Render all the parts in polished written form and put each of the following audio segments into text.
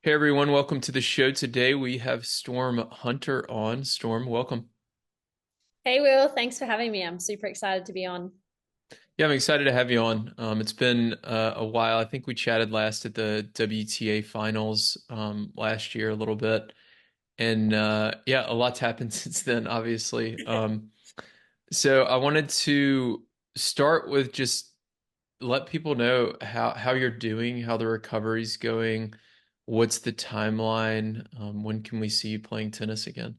Hey everyone, welcome to the show. Today we have Storm Hunter on. Storm, welcome. Hey Will, thanks for having me. I'm super excited to be on. Yeah, I'm excited to have you on. It's been a while. I think we chatted last at the WTA finals last year a little bit. And yeah, a lot's happened since then, obviously. So I wanted to start with just let people know how you're doing, how the recovery's going, what's the timeline, when can we see you playing tennis again?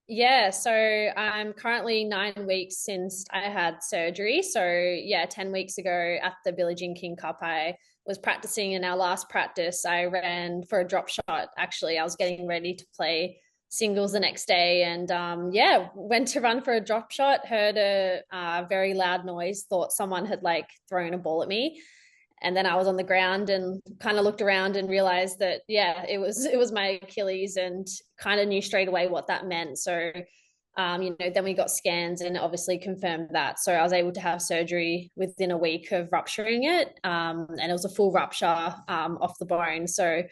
Yeah, so I'm currently 9 weeks since I had surgery. So yeah, 10 weeks ago at the Billie Jean King Cup, I was practicing. In our last practice, I ran for a drop shot. Actually, I was getting ready to play singles the next day, and yeah, went to run for a drop shot. Heard a very loud noise. Thought someone had like thrown a ball at me, and then I was on the ground and kind of looked around and realized that yeah, it was my Achilles, and kind of knew straight away what that meant. So then we got scans and obviously confirmed that. So I was able to have surgery within a week of rupturing it, and it was a full rupture off the bone. So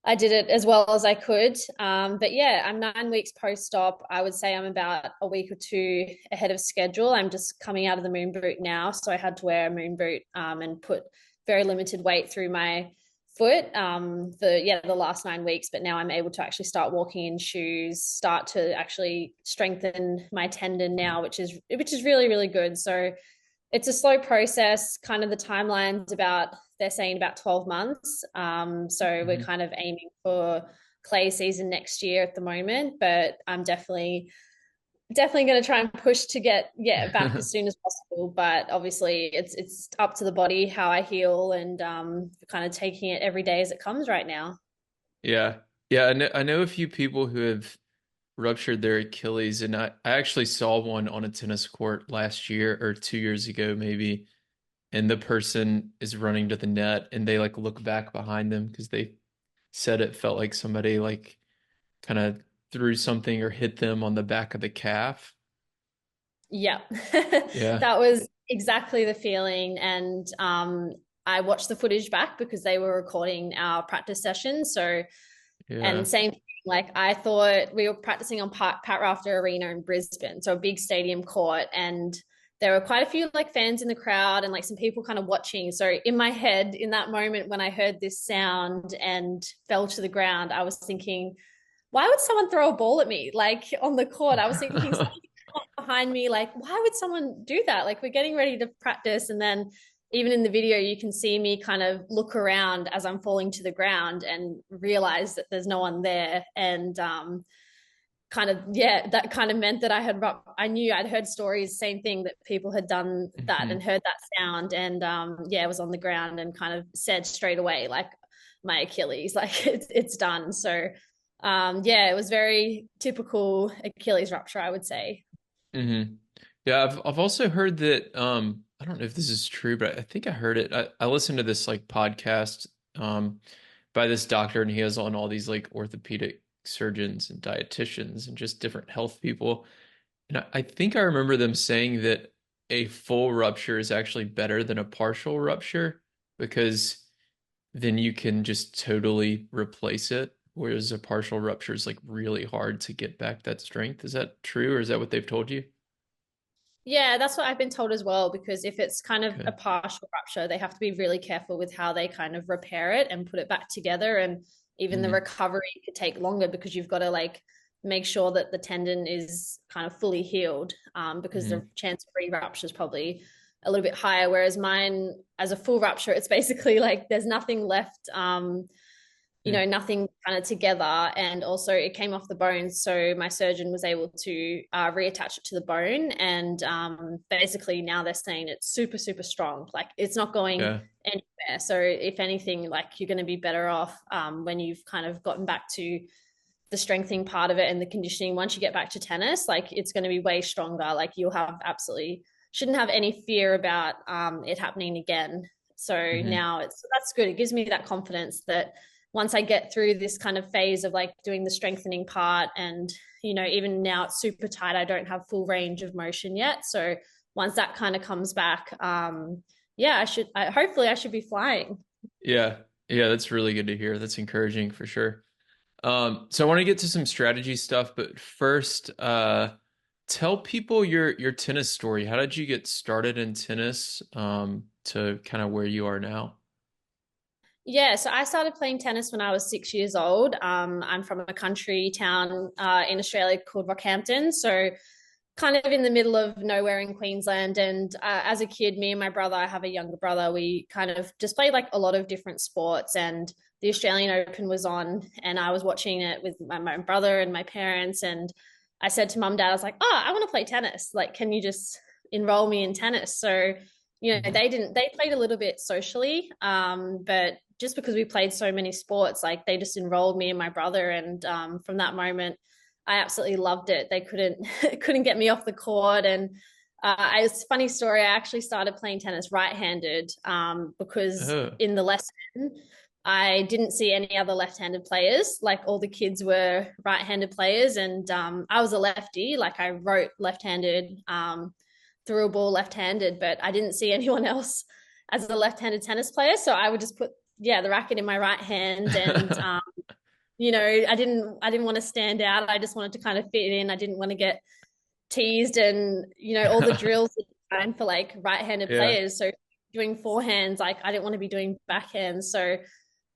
I did it as well as I could. But yeah, I'm 9 weeks post-op. I would say I'm about a week or two ahead of schedule. I'm just coming out of the moon boot now. So I had to wear a moon boot and put very limited weight through my foot the last 9 weeks. But now I'm able to actually start walking in shoes, start to actually strengthen my tendon now, which is really, really good. So it's a slow process. Kind of the timeline's about, they're saying about 12 months. So we're Mhm. kind of aiming for clay season next year at the moment, but I'm definitely going to try and push to get back as soon as possible. But obviously it's up to the body how I heal, and kind of taking it every day as it comes right now. Yeah. Yeah, I know a few people who have ruptured their Achilles, and I actually saw one on a tennis court last year or 2 years ago, maybe. And the person is running to the net and they like look back behind them because they said it felt like somebody like kind of threw something or hit them on the back of the calf. Yeah, Yeah. that was exactly the feeling. And I watched the footage back because they were recording our practice session. So, and Yeah. same thing, like I thought we were practicing on Pat Rafter Arena in Brisbane, so a big stadium court, and there were quite a few like fans in the crowd and like some people kind of watching. So in my head, in that moment when I heard this sound and fell to the ground, I was thinking, why would someone throw a ball at me like on the court? I was thinking behind me, like, why would someone do that? Like, we're getting ready to practice. And then even in the video, you can see me kind of look around as I'm falling to the ground and realize that there's no one there. And kind of, yeah, that kind of meant that I knew I'd heard stories, same thing, that people had done that and Mhm. heard that sound. And yeah, I was on the ground and kind of said straight away, like, my Achilles, like it's done. So yeah, it was very typical Achilles rupture, I would say. Mhm. Yeah, I've also heard that I don't know if this is true, but I think I heard it. I listened to this like podcast by this doctor, and he has on all these like orthopedic surgeons and dietitians and just different health people. And I think I remember them saying that a full rupture is actually better than a partial rupture because then you can just totally replace it, whereas a partial rupture is like really hard to get back that strength. Is that true, or is that what they've told you? Yeah, that's what I've been told as well, because if it's kind of Okay. a partial rupture, they have to be really careful with how they kind of repair it and put it back together. And even the Hmm. recovery could take longer because you've got to like make sure that the tendon is kind of fully healed, because Hmm. the chance of re-rupture is probably a little bit higher. Whereas mine, as a full rupture, it's basically like there's nothing left. Nothing kind of together. And also, it came off the bone. So, my surgeon was able to reattach it to the bone. And basically, now they're saying it's super, super strong. Like, it's not going Yeah. anywhere. So, if anything, like, you're going to be better off when you've kind of gotten back to the strengthening part of it and the conditioning. Once you get back to tennis, like, it's going to be way stronger. Like, you'll have absolutely shouldn't have any fear about it happening again. So Hmm. now that's good. It gives me that confidence that once I get through this kind of phase of like doing the strengthening part, and even now it's super tight, I don't have full range of motion yet. So once that kind of comes back, yeah, hopefully I should be flying. Yeah. Yeah, that's really good to hear. That's encouraging for sure. So I want to get to some strategy stuff, but first, tell people your tennis story. How did you get started in tennis, to kind of where you are now? Yeah, so I started playing tennis when I was 6 years old. I'm from a country town in Australia called Rockhampton. So kind of in the middle of nowhere in Queensland. And as a kid, me and my brother, I have a younger brother, we kind of just played like a lot of different sports. And the Australian Open was on, and I was watching it with my brother and my parents. And I said to mum, dad, I was like, oh, I want to play tennis. Like, can you just enroll me in tennis? So, Mhm. they played a little bit socially, but just because we played so many sports, like they just enrolled me and my brother. And from that moment, I absolutely loved it. They couldn't couldn't get me off the court, and it's a funny story. I actually started playing tennis right-handed because Oh. in the lesson I didn't see any other left-handed players. Like all the kids were right-handed players, and I was a lefty. Like I wrote left-handed, threw a ball left-handed, but I didn't see anyone else as a left-handed tennis player. So I would just put the racket in my right hand, and I didn't want to stand out. I just wanted to kind of fit in. I didn't want to get teased, and all the drills are designed for like right-handed Yeah. players. So doing forehands, like I didn't want to be doing backhands. So,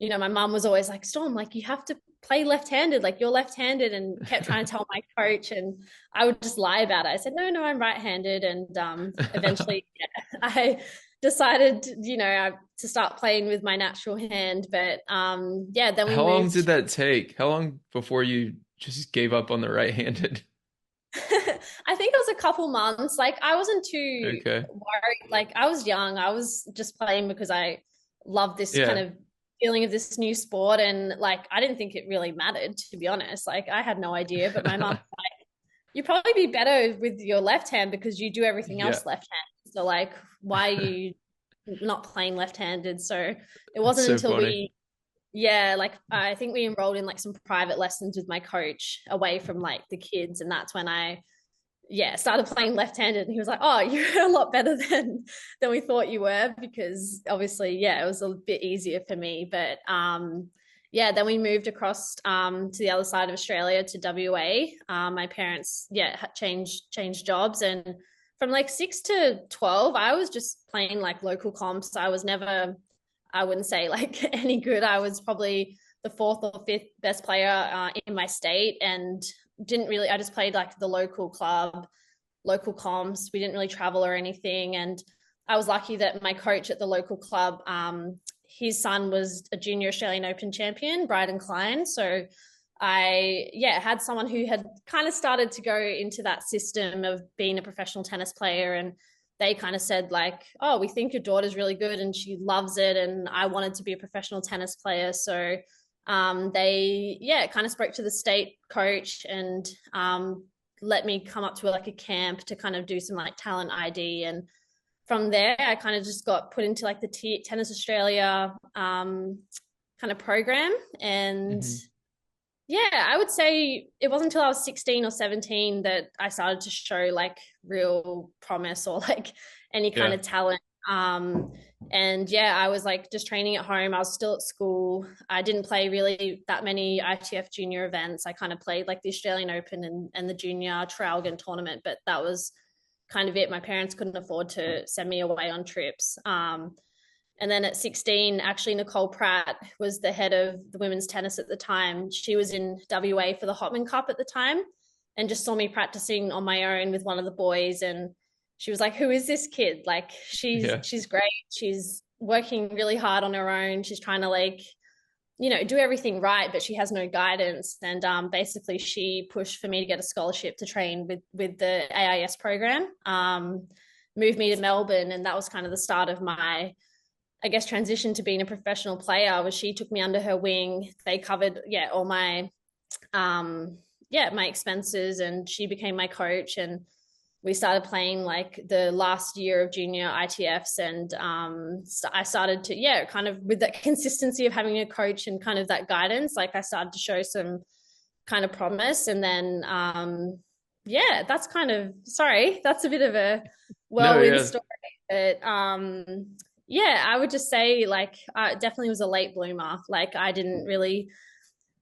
my mom was always like, Storm, like you have to play left-handed, like you're left-handed, and kept trying to tell my coach, and I would just lie about it. I said, no, no, I'm right-handed. And eventually I decided, to start playing with my natural hand. But then we How long did moved. that take? How long before you just gave up on the right-handed? I think it was a couple months. Like I wasn't too Okay. worried. Like I was young. I was just playing because I loved this kind Yeah. of feeling of this new sport. And like I didn't think it really mattered, to be honest. Like I had no idea. But my mom, you'd probably be better with your left hand because you do everything Yeah. else left hand. So like why are you not playing left-handed? So it That's wasn't so until funny. like I think we enrolled in like some private lessons with my coach away from like the kids, and that's when I started playing left-handed. And he was like, oh, you're a lot better than we thought you were, because obviously it was a bit easier for me. But then we moved across to the other side of Australia, to WA. My parents had changed jobs, and from like 6 to 12 I was just playing like local comps. I was never, I wouldn't say like any good. I was probably the fourth or fifth best player in my state, and didn't really, I just played like the local club, local comps. We didn't really travel or anything. And I was lucky that my coach at the local club, his son was a junior Australian Open champion, Bryden Klein. So I had someone who had kind of started to go into that system of being a professional tennis player. And they kind of said like, oh, we think your daughter's really good and she loves it, and I wanted to be a professional tennis player. So they kind of spoke to the state coach, and let me come up to like a camp to kind of do some like talent ID. And from there I kind of just got put into like the Tennis Australia kind of program. And Hmm. I would say it wasn't until I was 16 or 17 that I started to show like real promise, or like any kind Yeah. of talent. Um, and I was like just training at home. I was still at school. I didn't play really that many ITF junior events. I kind of played like the Australian Open and the junior Traralgon tournament, but that was kind of it. My parents couldn't afford to send me away on trips. And then at 16, actually, Nicole Pratt was the head of the women's tennis at the time. She was in WA for the Hopman Cup at the time, and just saw me practicing on my own with one of the boys. And she was like, who is this kid? Like, Yeah. she's great. She's working really hard on her own. She's trying to like, do everything right, but she has no guidance. And basically, she pushed for me to get a scholarship to train with the AIS program. Moved me to Melbourne, and that was kind of the start of my, I guess, transition to being a professional player. Was she took me under her wing. They covered all my my expenses, and she became my coach. And we started playing like the last year of junior ITFs. And so I started to kind of, with that consistency of having a coach and kind of that guidance, like I started to show some kind of promise. And then that's kind of, sorry, that's a bit of a No, whirlwind yeah. story. But Yeah, I would just say like I definitely was a late bloomer. Like I didn't really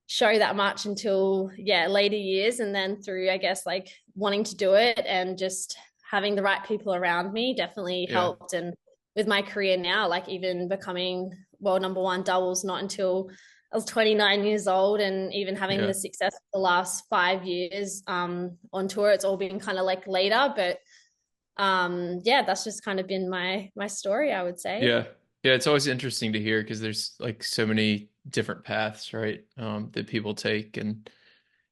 show that much until later years, and then through I guess like wanting to do it and just having the right people around me definitely Yeah. helped. And with my career now, like even becoming world number one doubles not until I was 29 years old, and even having Yeah. the success of the last 5 years on tour, it's all been kind of like later. But that's just kind of been my story, I would say. Yeah. Yeah, it's always interesting to hear because there's like so many different paths, right? That people take. And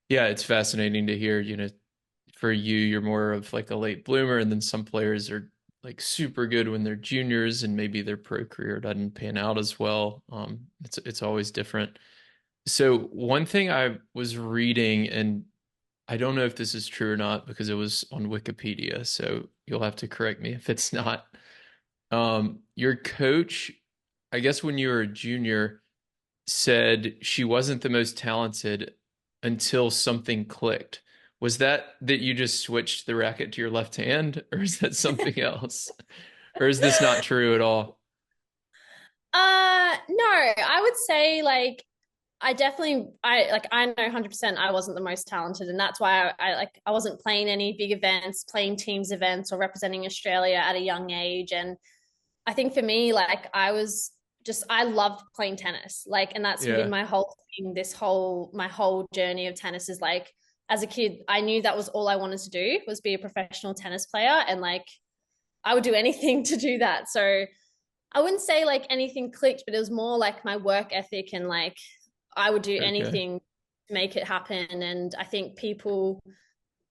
yeah, it's fascinating to hear, for you, you're more of like a late bloomer, and then some players are like super good when they're juniors and maybe their pro career doesn't pan out as well. It's always different. So one thing I was reading, and I don't know if this is true or not because it was on Wikipedia, so you'll have to correct me if it's not. Your coach, I guess when you were a junior, said she wasn't the most talented until something clicked. Was that you just switched the racket to your left hand, or is that something else? Or is this not true at all? No, I would say like I know 100% I wasn't the most talented, and that's why I wasn't playing any big events, playing teams events or representing Australia at a young age. And I think for me, like I loved playing tennis. Like, and that's been Yeah. my whole thing, my whole journey of tennis is like as a kid, I knew that was all I wanted to do was be a professional tennis player. And like I would do anything to do that. So I wouldn't say like anything clicked, but it was more like my work ethic and like I would do Okay. anything to make it happen. And I think people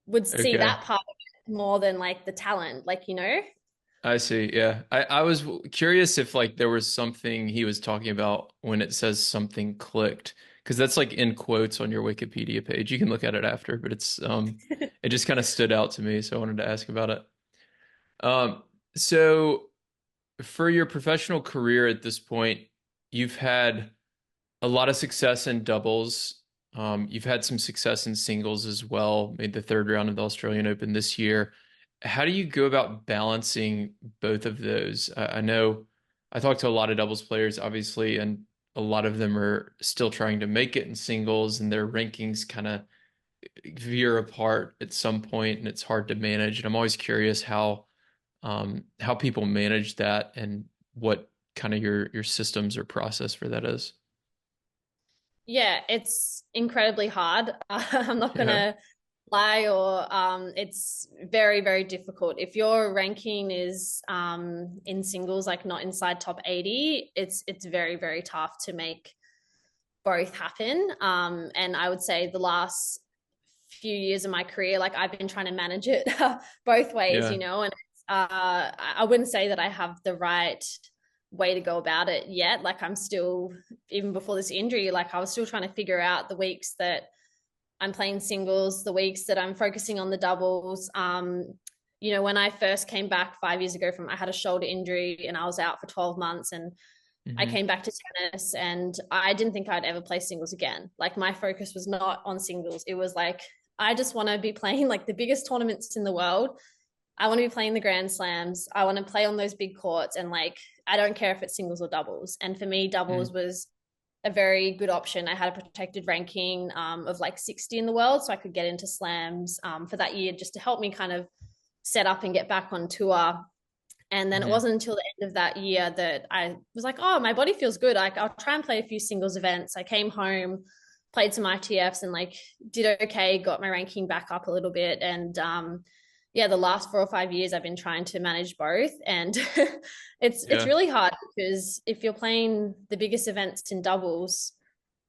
would see Okay. that part of it more than like the talent, like, you know? I see. Yeah. I was curious if like there was something he was talking about when it says something clicked, because that's like in quotes on your Wikipedia page. You can look at it after, but it just kind of stood out to me, so I wanted to ask about it. So for your professional career at this point, you've had a lot of success in doubles. You've had some success in singles as well, made the third round of the Australian Open this year. How do you go about balancing both of those? I know I talked to a lot of doubles players, obviously, and a lot of them are still trying to make it in singles, and their rankings kind of veer apart at some point, and it's hard to manage. And I'm always curious how people manage that and what kind of your systems or process for that is. Yeah, it's incredibly hard. I'm not Yeah. gonna lie, or it's very, very difficult. If your ranking is in singles, like not inside top 80, it's very, very tough to make both happen. And I would say the last few years of my career, like I've been trying to manage it both ways, Yeah. you know, and I wouldn't say that I have the right way to go about it yet. Like I'm still, even before this injury, like I was still trying to figure out the weeks that I'm playing singles, the weeks that I'm focusing on the doubles. You know, when I first came back 5 years ago I had a shoulder injury and I was out for 12 months, and I Hmm. came back to tennis and I didn't think I'd ever play singles again. Like my focus was not on singles. It was like, I just want to be playing like the biggest tournaments in the world. I want to be playing the Grand Slams. I want to play on those big courts. And like, I don't care if it's singles or doubles. And for me, doubles was a very good option. I had a protected ranking of like 60 in the world. So I could get into slams for that year just to help me kind of set up and get back on tour. And then it Hmm. wasn't until the end of that year that I was like, oh, my body feels good. I'll try and play a few singles events. I came home, played some ITFs and like did okay, got my ranking back up a little bit. And the last 4 or 5 years I've been trying to manage both. And it's Yeah. really hard because if you're playing the biggest events in doubles,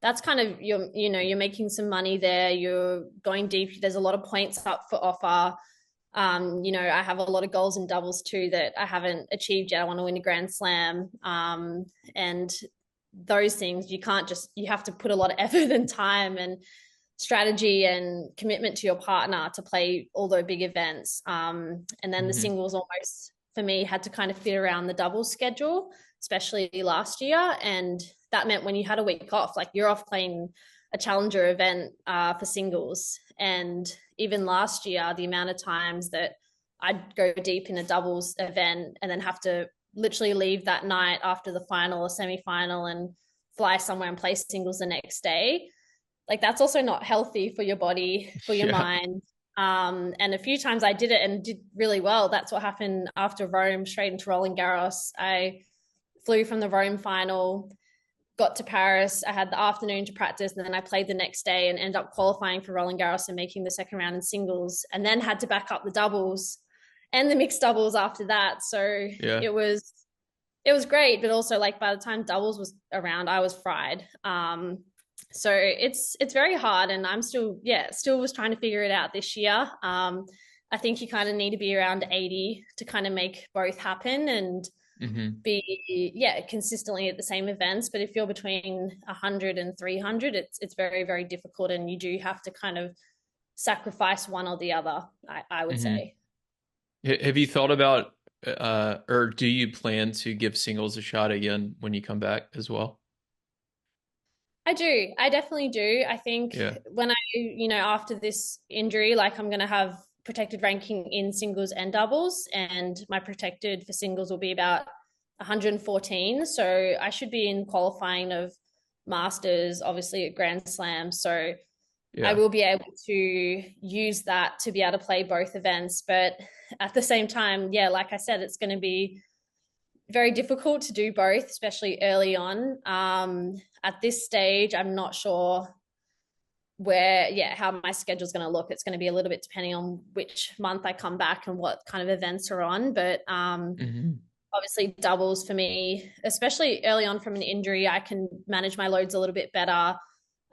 that's kind of you're making some money there. You're going deep. There's a lot of points up for offer. I have a lot of goals in doubles too that I haven't achieved yet. I want to win a Grand Slam. And those things you have to put a lot of effort and time and strategy and commitment to your partner to play all those big events. And then the Hmm. singles almost for me had to kind of fit around the doubles schedule, especially last year. And that meant when you had a week off, like you're off playing a challenger event for singles. And even last year, the amount of times that I'd go deep in a doubles event and then have to literally leave that night after the final or semi-final and fly somewhere and play singles the next day. Like that's also not healthy for your body, for your Yeah. mind. And a few times I did it and did really well. That's what happened after Rome, straight into Roland Garros. I flew from the Rome final, got to Paris. I had the afternoon to practice, and then I played the next day and ended up qualifying for Roland Garros and making the second round in singles, and then had to back up the doubles and the mixed doubles after that. So Yeah. it was it was great, but also like by the time doubles was around, I was fried. So it's very hard, and I'm still was trying to figure it out this year. I think you kind of need to be around 80 to kind of make both happen and Hmm. be consistently at the same events. But if you're between 100 and 300, it's very very difficult, and you do have to kind of sacrifice one or the other. I would Hmm. say. Have you thought about, or do you plan to give singles a shot again when you come back as well? I do. I definitely do. I think Yeah. when after this injury, like I'm going to have protected ranking in singles and doubles, and my protected for singles will be about 114. So I should be in qualifying of Masters, obviously at Grand Slam. So I Yeah. will be able to use that to be able to play both events. But at the same time, yeah, like I said, it's going to be very difficult to do both, especially early on. At this stage, I'm not sure how my schedule is going to look. It's going to be a little bit depending on which month I come back and what kind of events are on. But Hmm. obviously, doubles for me, especially early on from an injury, I can manage my loads a little bit better.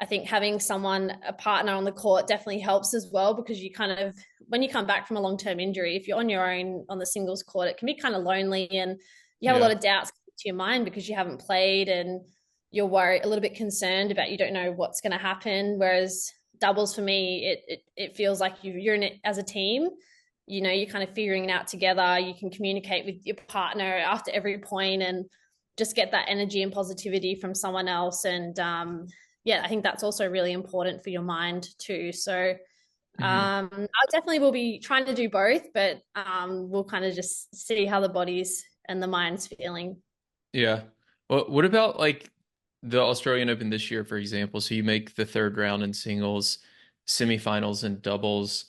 I think having a partner on the court definitely helps as well, because you kind of, when you come back from a long term injury, if you're on your own on the singles court, it can be kind of lonely, and you have a lot Yeah. of doubts to your mind because you haven't played and you're worried, a little bit concerned about, you don't know what's going to happen. Whereas doubles for me, it feels like you're in it as a team. You're kind of figuring it out together. You can communicate with your partner after every point and just get that energy and positivity from someone else. And I think that's also really important for your mind too. So Hmm. I definitely will be trying to do both, but we'll kind of just see how the body's and the mind's feeling. Yeah. Well, what about like the Australian Open this year, for example? So you make the third round in singles, semifinals and doubles.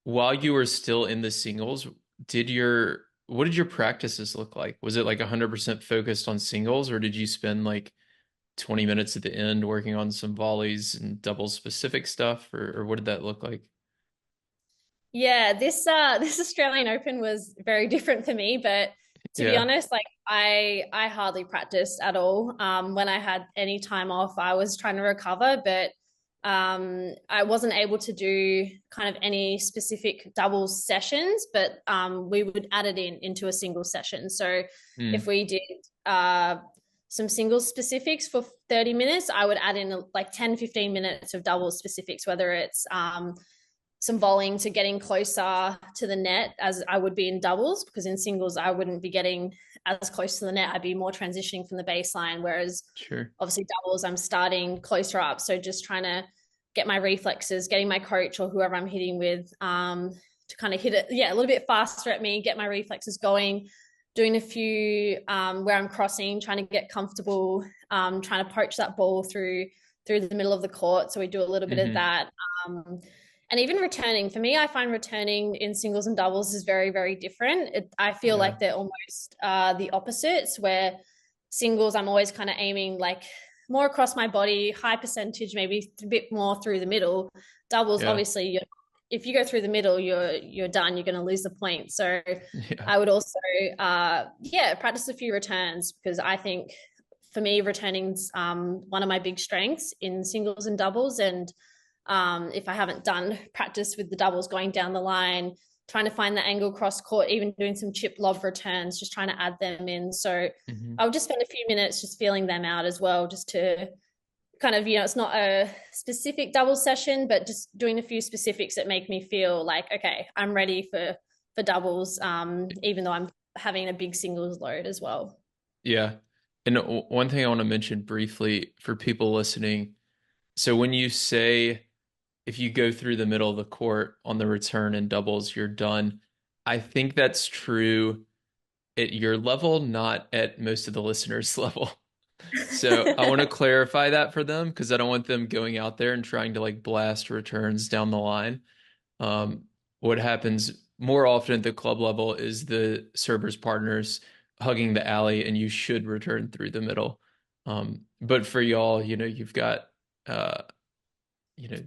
While you were still in the singles, what did your practices look like? Was it like 100% focused on singles, or did you spend like 20 minutes at the end working on some volleys and doubles specific stuff, or what did that look like? Yeah, this Australian Open was very different for me, but to be Yeah. honest, like I hardly practiced at all. When I had any time off, I was trying to recover, but I wasn't able to do kind of any specific doubles sessions, but we would add it into a single session. So if Mm, we did some singles specifics for 30 minutes, I would add in like 10-15 minutes of doubles specifics, whether it's some volleying to getting closer to the net as I would be in doubles, because in singles I wouldn't be getting as close to the net. I'd be more transitioning from the baseline, whereas sure. obviously doubles I'm starting closer up. So just trying to get my reflexes, getting my coach or whoever I'm hitting with to kind of hit it, a little bit faster at me, get my reflexes going, doing a few where I'm crossing, trying to get comfortable, trying to poach that ball through the middle of the court. So we do a little bit of Hmm. that. And even returning, for me, I find returning in singles and doubles is very, very different. I feel Yeah. like they're almost the opposites, where singles, I'm always kind of aiming like more across my body, high percentage, maybe a bit more through the middle. Doubles, Yeah. obviously, if you go through the middle, you're done. You're going to lose the point. So Yeah. I would also, practice a few returns, because I think for me, returning's one of my big strengths in singles and doubles. And if I haven't done practice with the doubles going down the line, trying to find the angle cross court, even doing some chip lob returns, just trying to add them in. So Hmm. I'll just spend a few minutes just feeling them out as well, just to kind of, it's not a specific double session, but just doing a few specifics that make me feel like, okay, I'm ready for doubles, even though I'm having a big singles load as well. Yeah. And one thing I want to mention briefly for people listening. So when you say if you go through the middle of the court on the return in doubles, you're done. I think that's true at your level, not at most of the listeners' level. So I want to clarify that for them because I don't want them going out there and trying to like blast returns down the line. Um, what happens more often at the club level is the server's partners hugging the alley, and you should return through the middle. But for y'all, you've got uh, you know,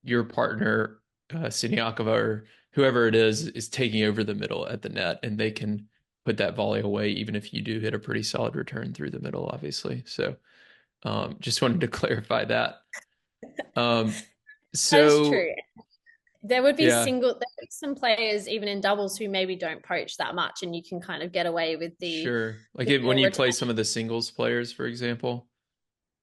your partner, Siniakova or whoever it is taking over the middle at the net, and they can put that volley away, even if you do hit a pretty solid return through the middle, obviously. So just wanted to clarify that. Um, That is so true. yeah, There would be some players even in doubles who maybe don't poach that much, and you can kind of get away with sure. Like the when full you return. play some of the singles players, for example.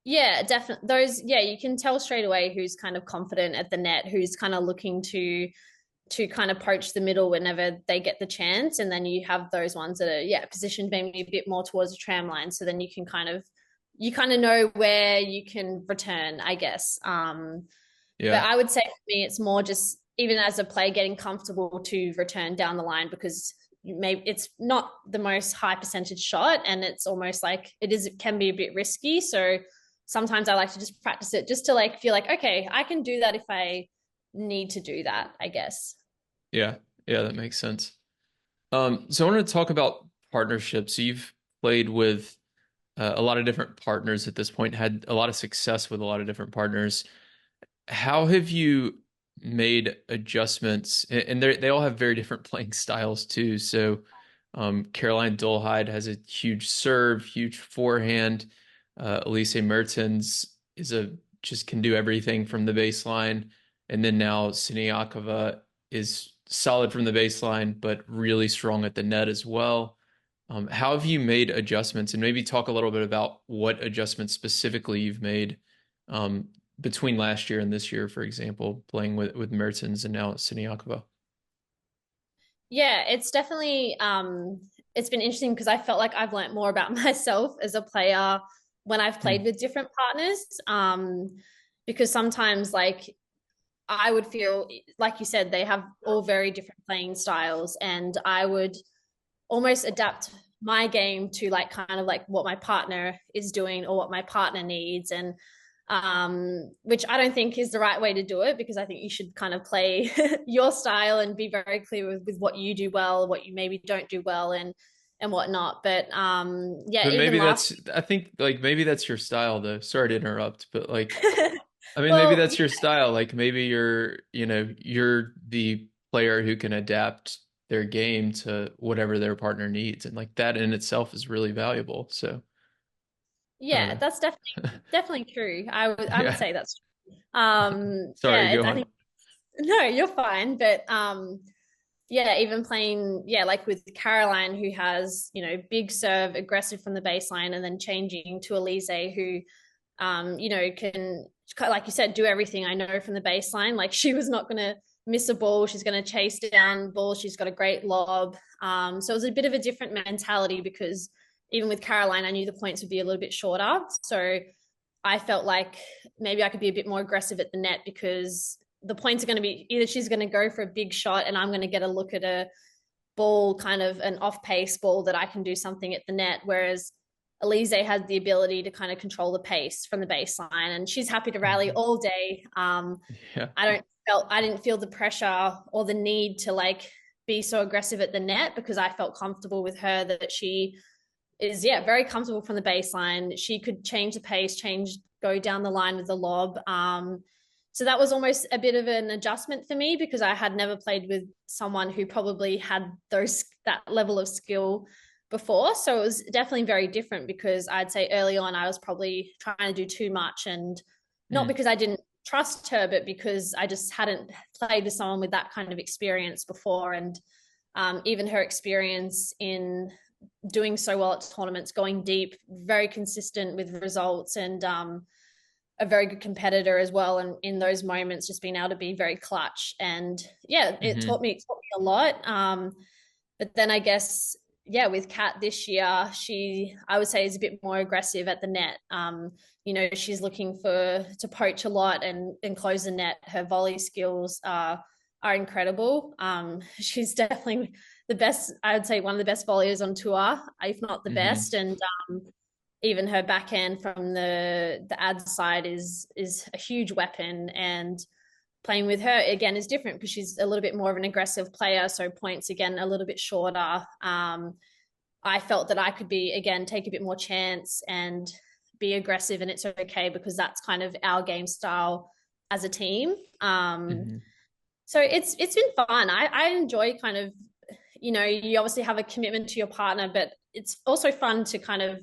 Yeah, definitely. Those, yeah, you can tell straight away who's kind of confident at the net, who's kind of looking to kind of poach the middle whenever they get the chance, and then you have those ones that are positioned maybe a bit more towards the tram line, so then you kind of know where you can return, I guess. But Yeah, I would say for me, it's more just even as a player getting comfortable to return down the line because maybe it's not the most high percentage shot, and it's almost like it can be a bit risky. So sometimes I like to just practice it just to like feel like, okay, I can do that if I need to do that, I guess. yeah, yeah, that makes sense. So I want to talk about partnerships. So you've played with a lot of different partners at this point, had a lot of success with a lot of different partners. How have you made adjustments? And they all have very different playing styles too. So Caroline Dolehide has a huge serve, huge forehand. Elise Mertens is a just can do everything from the baseline. And then now Siniakova is solid from the baseline, but really strong at the net as well. How have you made adjustments? And maybe talk a little bit about what adjustments specifically you've made um, between last year and this year, for example, playing with Mertens and now Siniakova. Yeah, it's been interesting because I felt like I've learned more about myself as a player when I've played Hmm. with different partners. Because sometimes like I would feel like you said they have all very different playing styles, and I would almost adapt my game to like kind of like what my partner is doing or what my partner needs, and which I don't think is the right way to do it, because I think you should kind of play your style and be very clear with what you do well, what you maybe don't do well, and whatnot. But yeah, But even maybe last I think like maybe that's your style though. Sorry to interrupt, but like, I mean, maybe well, that's your style. Like maybe you're the player who can adapt their game to whatever their partner needs. And like that in itself is really valuable. So I don't yeah, know. that's definitely true. I would Yeah. say that's Sorry, go I on. think no, you're fine. But yeah, even playing, yeah, like with Caroline, who has, big serve, aggressive from the baseline, and then changing to Elise, who, can, like you said, do everything. I know from the baseline, like she was not going to miss a ball. She's going to chase down balls. She's got a great lob. So it was a bit of a different mentality because even with Caroline, I knew the points would be a little bit shorter. So I felt like maybe I could be a bit more aggressive at the net because the points are going to be either she's going to go for a big shot and I'm going to get a look at a ball, kind of an off pace ball that I can do something at the net. Whereas Elise had the ability to kind of control the pace from the baseline, and she's happy to rally Mhm. all day. Yeah. I didn't feel the pressure or the need to like be so aggressive at the net because I felt comfortable with her that she is very comfortable from the baseline. She could change the pace, go down the line with the lob. So that was almost a bit of an adjustment for me because I had never played with someone who probably had that level of skill before. So it was definitely very different because I'd say early on I was probably trying to do too much, and not Mm. because I didn't trust her, but because I just hadn't played with someone with that kind of experience before. And even her experience in doing so well at tournaments, going deep, very consistent with results, and a very good competitor as well. And in those moments, just being able to be very clutch. And yeah, Hmm. it taught me a lot. But then I guess, yeah, with Kat this year, I would say, is a bit more aggressive at the net. She's looking to poach a lot and close the net. Her volley skills are are incredible. She's definitely the best, I would say one of the best volleyers on tour, if not the Hmm. best. And even her backhand from the ad side is a huge weapon. And playing with her again is different because she's a little bit more of an aggressive player. So points again a little bit shorter. I felt that I could be again take a bit more chance and be aggressive, and it's okay because that's kind of our game style as a team. Hmm. So it's been fun. I enjoy kind of, you obviously have a commitment to your partner, but it's also fun to kind of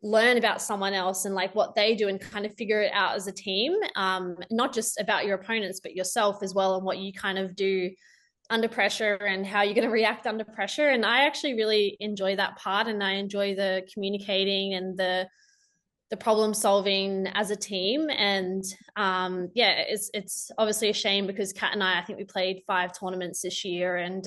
learn about someone else and like what they do and kind of figure it out as a team. Not just about your opponents, but yourself as well, and what you kind of do under pressure and how you're going to react under pressure. And I actually really enjoy that part, and I enjoy the communicating and the problem solving as a team. And yeah, it's obviously a shame because Kat and I think we played 5 tournaments this year, and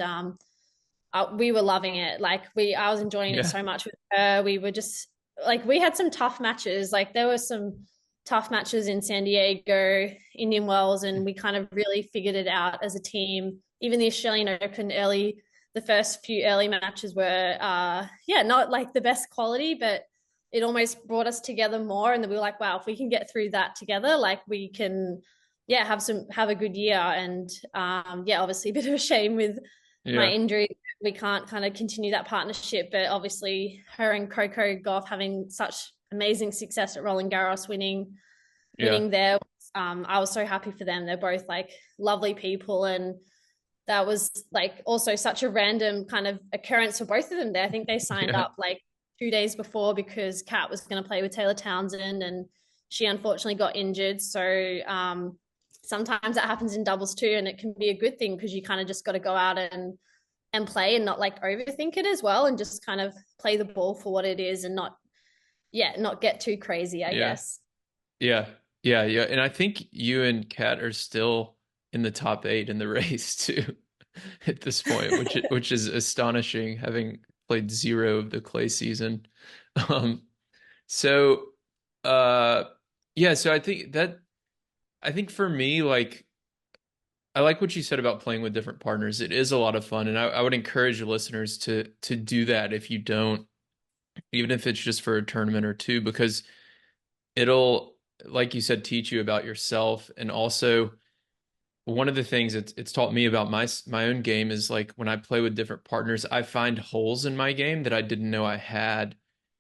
we were loving it. Like I was enjoying it Yeah. so much with her. We were just like, we had some tough matches. Like there were some tough matches in San Diego, Indian Wells, and we kind of really figured it out as a team. Even the Australian Open early, the first few early matches were, yeah, not like the best quality, but it almost brought us together more. And then we were like, wow, if we can get through that together, like we can, yeah, have a good year. And yeah, obviously a bit of a shame with my Yeah. injury, we can't kind of continue that partnership. But obviously, her and Coco Gauff having such amazing success at Roland Garros, Yeah. winning there. I was so happy for them. They're both like lovely people, and that was like also such a random kind of occurrence for both of them. There, I think they signed Yeah. up like 2 days before because Kat was going to play with Taylor Townsend, and she unfortunately got injured. So sometimes that happens in doubles too, and it can be a good thing because you kind of just got to go out and play and not like overthink it as well, and just kind of play the ball for what it is and not, yeah, not get too crazy, I Yeah. guess. Yeah. Yeah. Yeah. And I think you and Kat are still in the top eight in the race too at this point, which is astonishing, having played zero of the clay season. Um, so uh yeah, so I think for me, like I like what you said about playing with different partners. It is a lot of fun, and I would encourage listeners to do that if you don't, even if it's just for a tournament or two, because it'll, like you said, teach you about yourself. And also one of the things it's taught me about my own game is like when I play with different partners, I find holes in my game that I didn't know I had,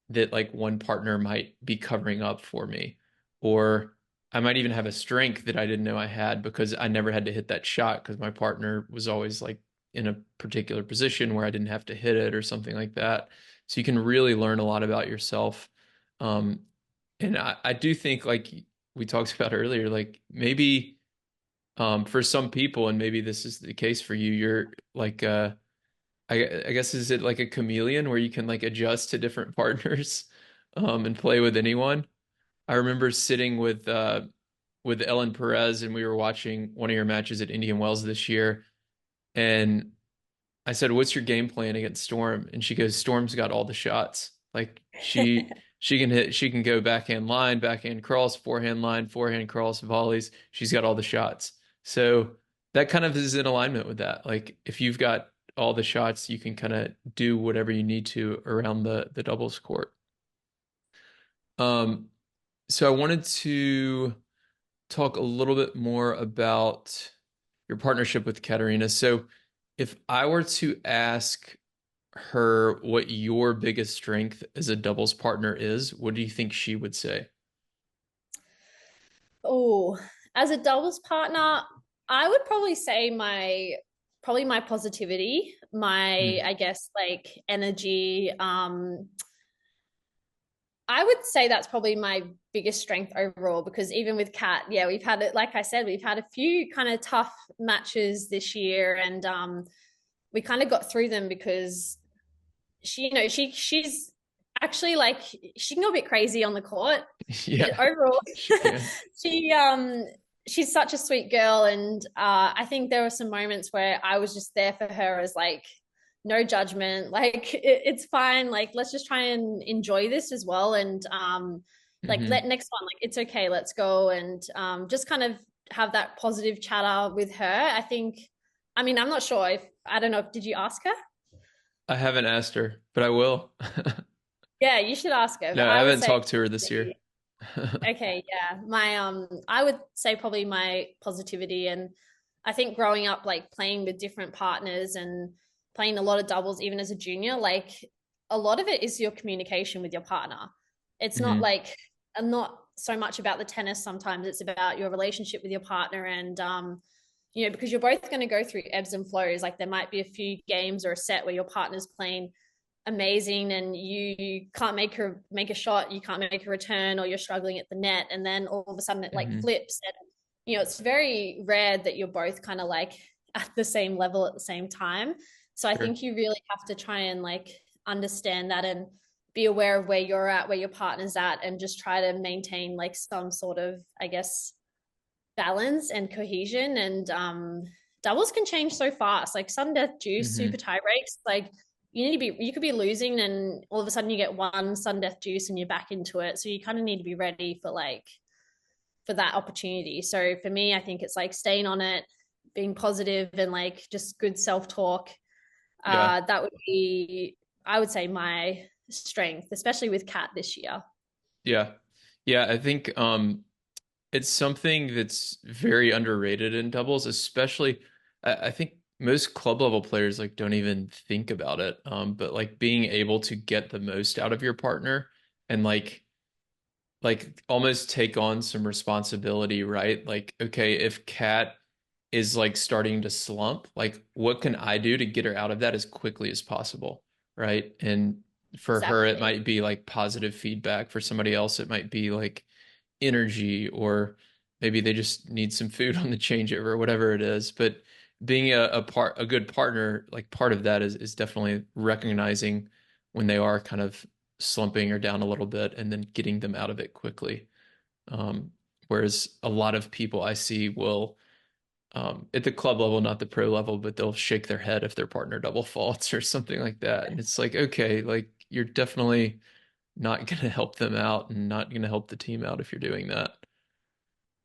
that like one partner might be covering up for me. Or I might even have a strength that I didn't know I had because I never had to hit that shot because my partner was always like in a particular position where I didn't have to hit it or something like that. So you can really learn a lot about yourself. Um, and I do think, like we talked about earlier, like maybe for some people, and maybe this is the case for you, you're like I guess, is it like a chameleon where you can like adjust to different partners and play with anyone? I remember sitting with Ellen Perez, and we were watching one of your matches at Indian Wells this year, and I said, "What's your game plan against Storm?" And she goes, "Storm's got all the shots. Like she can hit, she can go backhand line, backhand cross, forehand line, forehand cross, volleys. She's got all the shots." So that kind of is in alignment with that. Like if you've got all the shots, you can kind of do whatever you need to around the doubles court. Um, so I wanted to talk a little bit more about your partnership with Katerina. So if I were to ask her what your biggest strength as a doubles partner is, what do you think she would say? Oh, as a doubles partner, I would probably say my positivity, my, Mm. I guess, like energy. I would say that's probably my biggest strength overall because even with Kat, yeah, we've had it, like I said, we've had a few kind of tough matches this year, and we kind of got through them because she's actually like, she can go a bit crazy on the court. Yeah, Overall, she can. she she's such a sweet girl, and I think there were some moments where I was just there for her as like no judgment, like it's fine, like let's just try and enjoy this as well, and like Hmm. let next one, like it's okay, let's go, and just kind of have that positive chatter with her. I think I mean, I'm not sure if, I don't know, did you ask her? I haven't asked her, but I will. Yeah, you should ask her. But No, I I would haven't say, talked to her this year. okay, yeah. I would say probably my positivity, and I think growing up like playing with different partners and playing a lot of doubles even as a junior, like a lot of it is your communication with your partner. It's not Hmm. like not so much about the tennis sometimes, it's about your relationship with your partner and because you're both going to go through ebbs and flows. Like there might be a few games or a set where your partner's playing amazing and you can't make a shot, you can't make a return, or you're struggling at the net, and then all of a sudden it like Hmm. flips. And it's very rare that you're both kind of like at the same level at the same time. So I Sure. think you really have to try and like understand that and be aware of where you're at, where your partner's at, and just try to maintain like some sort of, I guess, balance and cohesion. And doubles can change so fast. Like sudden death juice, super Hmm. tie breaks. Like you could be losing, and all of a sudden you get one sudden death juice and you're back into it. So you kind of need to be ready for like for that opportunity. So for me, I think it's like staying on it, being positive, and like just good self talk. Yeah. That would be, I would say, my strength, especially with Kat this year. Yeah. Yeah, I think it's something that's very underrated in doubles, especially I think most club level players like don't even think about it. But like being able to get the most out of your partner and like almost take on some responsibility, right? Like, okay, if Kat is like starting to slump, like what can I do to get her out of that as quickly as possible, right? And for her, it Exactly. might be like positive feedback. For somebody else, it might be like energy, or maybe they just need some food on the changeover or whatever it is. But being a good partner, like part of that is definitely recognizing when they are kind of slumping or down a little bit and then getting them out of it quickly. Um, Whereas a lot of people I see will at the club level, not the pro level, but they'll shake their head if their partner double faults or something like that. And it's like, okay, like you're definitely not going to help them out and not going to help the team out if you're doing that.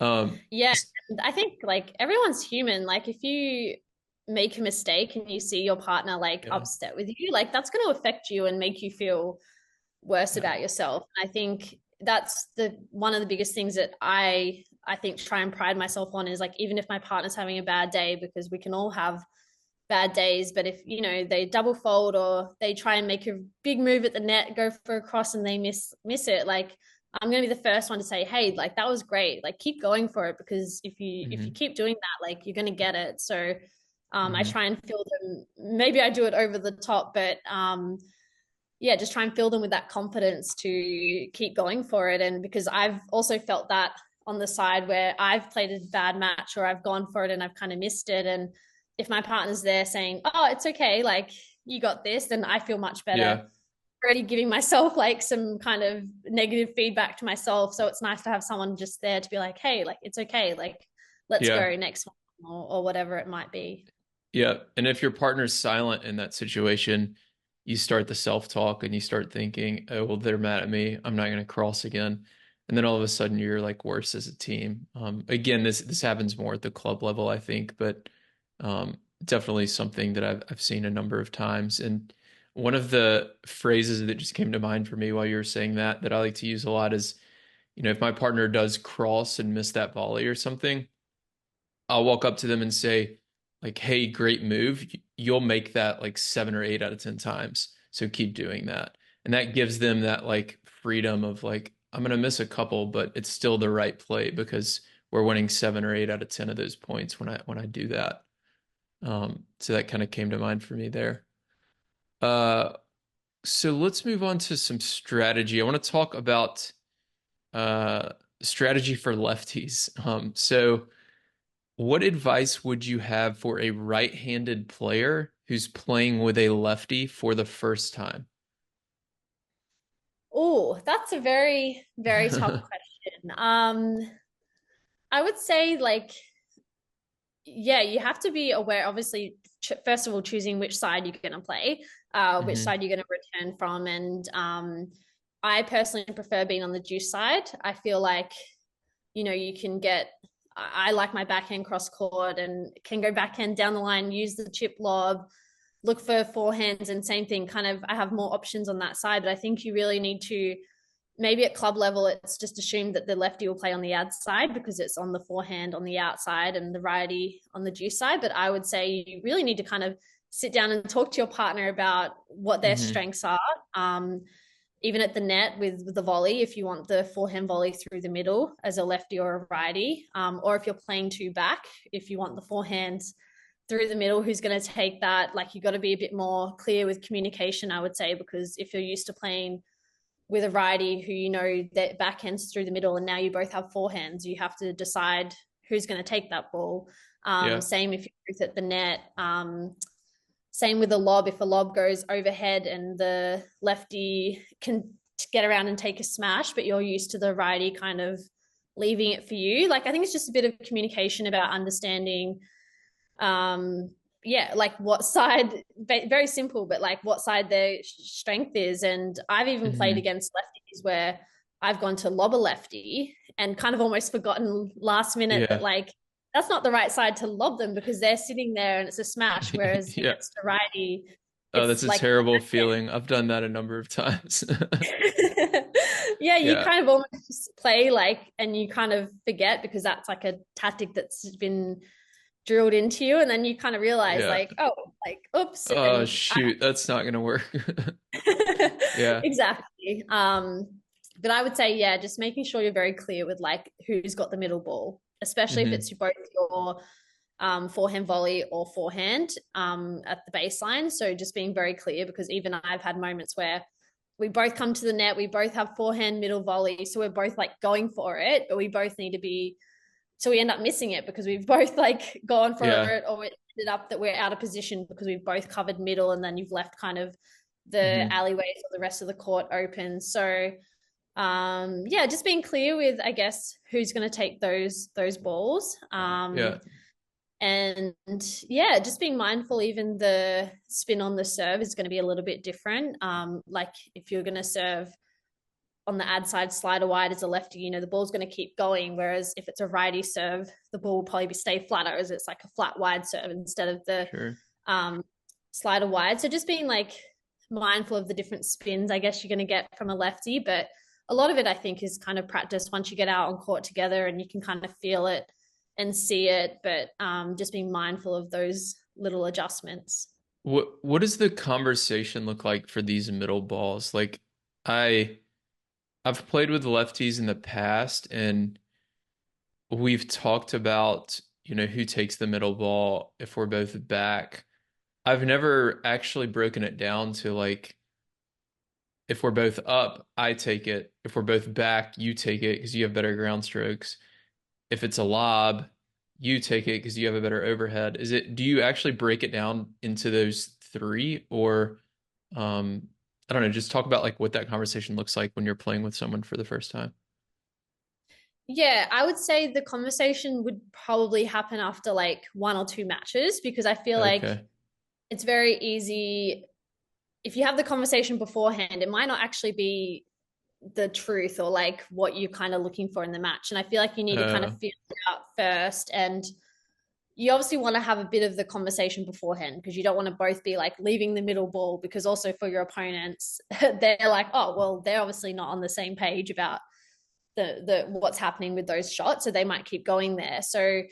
Um, Yeah, and I think like everyone's human. Like if you make a mistake and you see your partner like yeah, upset with you, like that's going to affect you and make you feel worse yeah, about yourself. And I think that's the one of the biggest things that I think try and pride myself on is like even if my partner's having a bad day, because we can all have bad days, but if they double fold or they try and make a big move at the net, go for a cross and they miss it, like I'm going to be the first one to say, hey, like that was great, like keep going for it, because if you hmm, keep doing that, like you're going to get it. So I hmm, try and fill them, maybe I do it over the top, but yeah, just try and fill them with that confidence to keep going for it. And because I've also felt that on the side where I've played a bad match or I've gone for it and I've kind of missed it. And if my partner's there saying, oh, it's okay, like you got this, then I feel much better. yeah, Already giving myself like some kind of negative feedback to myself. So it's nice to have someone just there to be like, hey, like it's okay, like let's yeah, go next one, or whatever it might be. yeah. And if your partner's silent in that situation, you start the self-talk and you start thinking, oh, well, they're mad at me. I'm not going to cross again. And then all of a sudden you're like worse as a team. Again, this happens more at the club level, I think, but definitely something that I've seen a number of times. And one of the phrases that just came to mind for me while you were saying that I like to use a lot is, if my partner does cross and miss that volley or something, I'll walk up to them and say, like, hey, great move. You'll make that like 7 or 8 out of 10 times. So keep doing that. And that gives them that like freedom of like, I'm gonna miss a couple, but it's still the right play because we're winning 7 or 8 out of 10 of those points when I do that. So that kind of came to mind for me there. Uh, so let's move on to some strategy. I want to talk about uh strategy for lefties. So what advice would you have for a right-handed player who's playing with a lefty for the first time? Oh, that's a very, very tough question. I would say like, yeah, you have to be aware, obviously, first of all, choosing which side you're going to play, which Hmm. side you're going to return from. And I personally prefer being on the juice side. I feel like, you can get I like my backhand cross court and can go backhand down the line, use the chip lob, look for forehands, and same thing, kind of I have more options on that side. But I think you really need to, maybe at club level, it's just assumed that the lefty will play on the outside because it's on the forehand on the outside and the righty on the deuce side. But I would say you really need to kind of sit down and talk to your partner about what their Hmm. strengths are. Even at the net with the volley, if you want the forehand volley through the middle as a lefty or a righty, or if you're playing two back, if you want the forehands through the middle, who's going to take that? Like, you got to be a bit more clear with communication, I would say, because if you're used to playing with a righty who you know that backhands through the middle, and now you both have forehands, you have to decide who's going to take that ball. Yeah. Same if you're at the net. Same with the lob. If a lob goes overhead and the lefty can get around and take a smash, but you're used to the righty kind of leaving it for you. Like, I think it's just a bit of communication about understanding, yeah, like what side, very simple, but like what side their strength is. And I've even played Hmm. against lefties where I've gone to lob a lefty and kind of almost forgotten last minute that, Yeah. like, that's not the right side to lob them because they're sitting there and it's a smash. Whereas Yeah. against a righty, Oh, it's that's a like, terrible feeling. I've done that a number of times. yeah, you Yeah. kind of almost just play like, and you kind of forget because that's like a tactic that's been drilled into you. And then you kind of realize, Yeah. like, oh, like, oops. Oh, And shoot. That's not gonna work. Yeah. exactly. But I would say, yeah, just making sure you're very clear with like who's got the middle ball, especially if Hmm. it's both your forehand volley or forehand at the baseline. So just being very clear, because even I've had moments where we both come to the net, we both have forehand middle volley, so we're both like going for it, but we both need to be, so we end up missing it because we've both like gone for Yeah. it, or it ended up that we're out of position because we've both covered middle, and then you've left kind of the Hmm. alleyways or the rest of the court open. So yeah, just being clear with, I guess, who's going to take those balls. Yeah. And yeah, just being mindful, even the spin on the serve is going to be a little bit different. Like, if you're going to serve on the ad side slider wide as a lefty, you know, the ball's going to keep going. Whereas if it's a righty serve, the ball will probably stay flatter as it's like a flat wide serve instead of the Sure. um, slider wide. So just being like mindful of the different spins, I guess, you're going to get from a lefty. But a lot of it, I think, is kind of practice once you get out on court together and you can kind of feel it and see it. But just being mindful of those little adjustments. What does the conversation look like for these middle balls? Like, I I've played with lefties in the past, and we've talked about, who takes the middle ball if we're both back. I've never actually broken it down to like, if we're both up, I take it. If we're both back, you take it because you have better ground strokes. If it's a lob, you take it because you have a better overhead. Do you actually break it down into those three, or I don't know, just talk about like what that conversation looks like when you're playing with someone for the first time. Yeah, I would say the conversation would probably happen after like one or two matches, because I feel like Okay. it's very easy if you have the conversation beforehand, it might not actually be the truth or like what you're kind of looking for in the match. And I feel like you need to kind of Uh, feel it out first. And you obviously want to have a bit of the conversation beforehand, because you don't want to both be like leaving the middle ball, because also for your opponents, they're like, oh, well, they're obviously not on the same page about the what's happening with those shots. So they might keep going there. So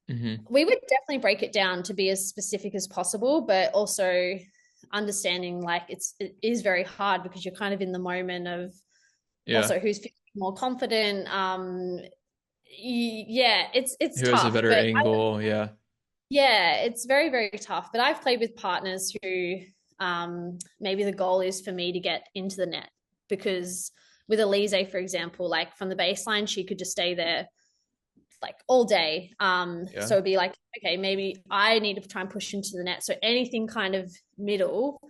hmm. we would definitely break it down to be as specific as possible, but also understanding like it is very hard because you're kind of in the moment of Yeah. also who's more confident. Yeah, it's Who has a tough, better but angle? Yeah. yeah, it's very, very tough. But I've played with partners who maybe the goal is for me to get into the net, because with Elise, for example, like from the baseline, she could just stay there like all day. Yeah. So it'd be like, okay, maybe I need to try and push into the net. So anything kind of middle,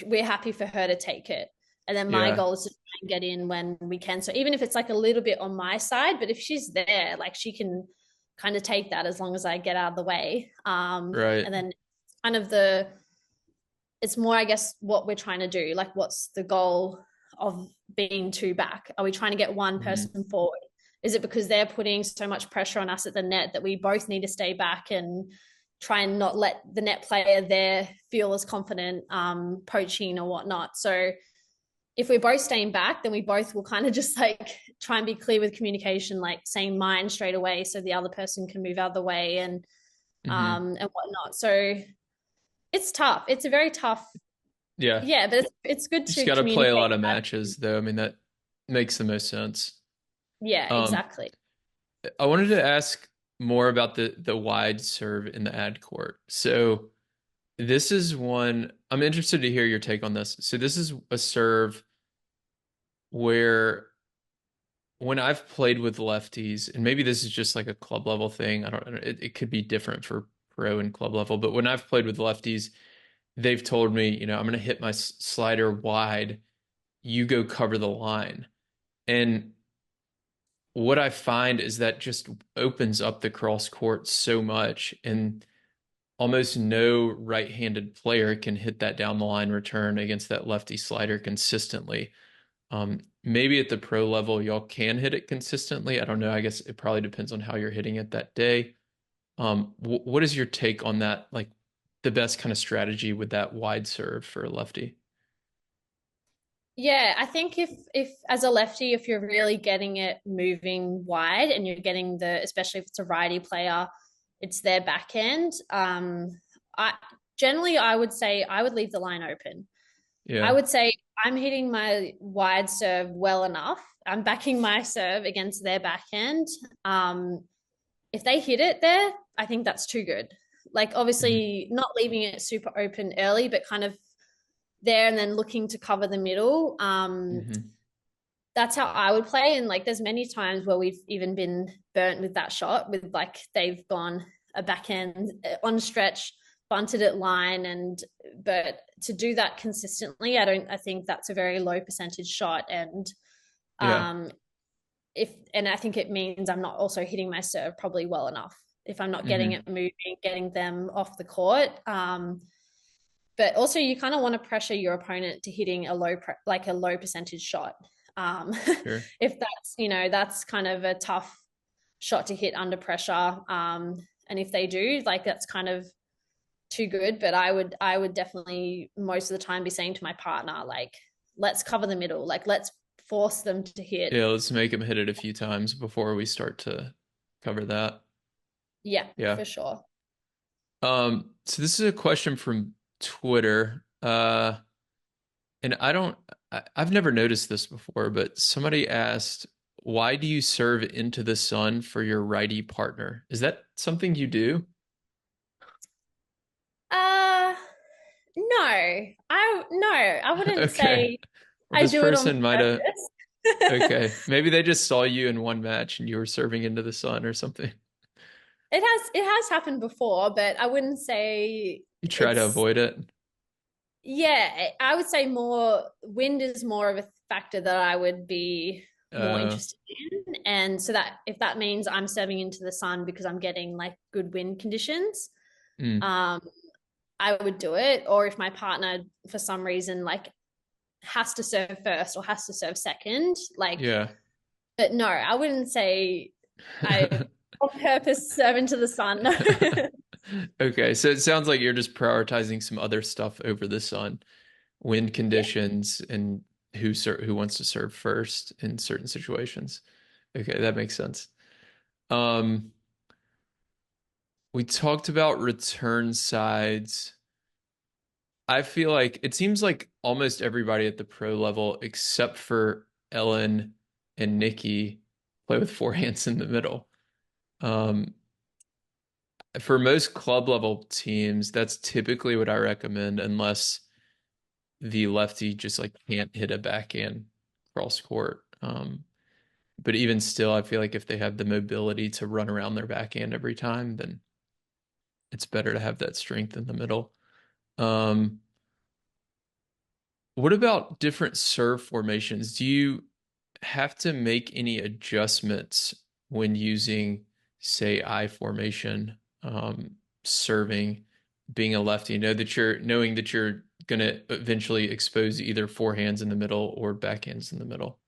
we're happy for her to take it. And then my Yeah. goal is to try and get in when we can. So even if it's like a little bit on my side, but if she's there, like she can kind of take that as long as I get out of the way. Right. And then kind of it's more, I guess, what we're trying to do. Like, what's the goal of being two back? Are we trying to get one Hmm. person forward Is it because they're putting so much pressure on us at the net that we both need to stay back and try and not let the net player there feel as confident poaching or whatnot? So if we're both staying back, then we both will kind of just like try and be clear with communication, like saying mine straight away so the other person can move out of the way Hmm. and whatnot. So it's tough. It's a very tough, Yeah. yeah, but it's good You just to got to play a communicate lot of that. matches, though. I mean, that makes the most sense. Yeah, Um, exactly. I wanted to ask more about the wide serve in the ad court. So this is one I'm interested to hear your take on this. So this is a serve where when I've played with lefties, and maybe this is just like a club level thing. I don't know. It could be different for pro and club level, but when I've played with lefties, they've told me, I'm going to hit my slider wide. You go cover the line. And what I find is that just opens up the cross court so much, and almost no right-handed player can hit that down the line return against that lefty slider consistently. Maybe at the pro level, y'all can hit it consistently. I don't know. I guess it probably depends on how you're hitting it that day. What is your take on that? Like the best kind of strategy with that wide serve for a lefty? Yeah, I think if as a lefty, if you're really getting it moving wide and you're getting the, especially if it's a righty player, it's their backhand. I generally I would say I would leave the line open. I Yeah. would say I'm hitting my wide serve well enough. I'm backing my serve against their backhand. Um, if they hit it there, I think that's too good. Like Hmm. obviously not leaving it super open early, but kind of there and then looking to cover the middle. Hmm. That's how I would play. And like there's many times where we've even been burnt with that shot, with like they've gone a backhand on stretch, bunted at line, and but to do that consistently, I think that's a very low percentage shot. And Yeah. um and I think it means I'm not also hitting my serve probably well enough if I'm not getting Hmm. it moving, getting them off the court. But also you kind of want to pressure your opponent to hitting like a low percentage shot. Um, Sure. if that's that's kind of a tough shot to hit under pressure. And if they do, like that's kind of too good. But I would definitely most of the time be saying to my partner like, let's cover the middle, like let's force them to hit. Yeah, let's make him hit it a few times before we start to cover that. Yeah, Yeah. for sure. So this is a question from Twitter. And I've never noticed this before, but somebody asked, why do you serve into the sun for your righty partner? Is that something you do? Uh no, I wouldn't Okay. say Well, I this do it on person might have, purpose. okay. Maybe they just saw you in one match and you were serving into the sun or something. It has happened before, but I wouldn't say You try to it's avoid it. yeah, I would say more wind is more of a factor that I would be more Uh, interested in. And so that if that means I'm serving into the sun because I'm getting like good wind conditions, mm, um, I would do it. Or if my partner for some reason like has to serve first or has to serve second, like yeah. but no, I wouldn't say I on purpose serve into the sun. No. Okay, so it sounds like you're just prioritizing some other stuff over the sun, wind Yeah. conditions, and who wants to serve first in certain situations. Okay, that makes sense. Um, we talked about return sides. I feel like it seems like almost everybody at the pro level, except for Ellen and Nikki, play with forehands in the middle. Um, for most club level teams, that's typically what I recommend, unless the lefty just like can't hit a backhand cross court. But even still, I feel like if they have the mobility to run around their backhand every time, then it's better to have that strength in the middle. Um, what about different serve formations? Do you have to make any adjustments when using, say, I formation, serving, being a lefty? Knowing that you're going to eventually expose either forehands in the middle or backhands in the middle.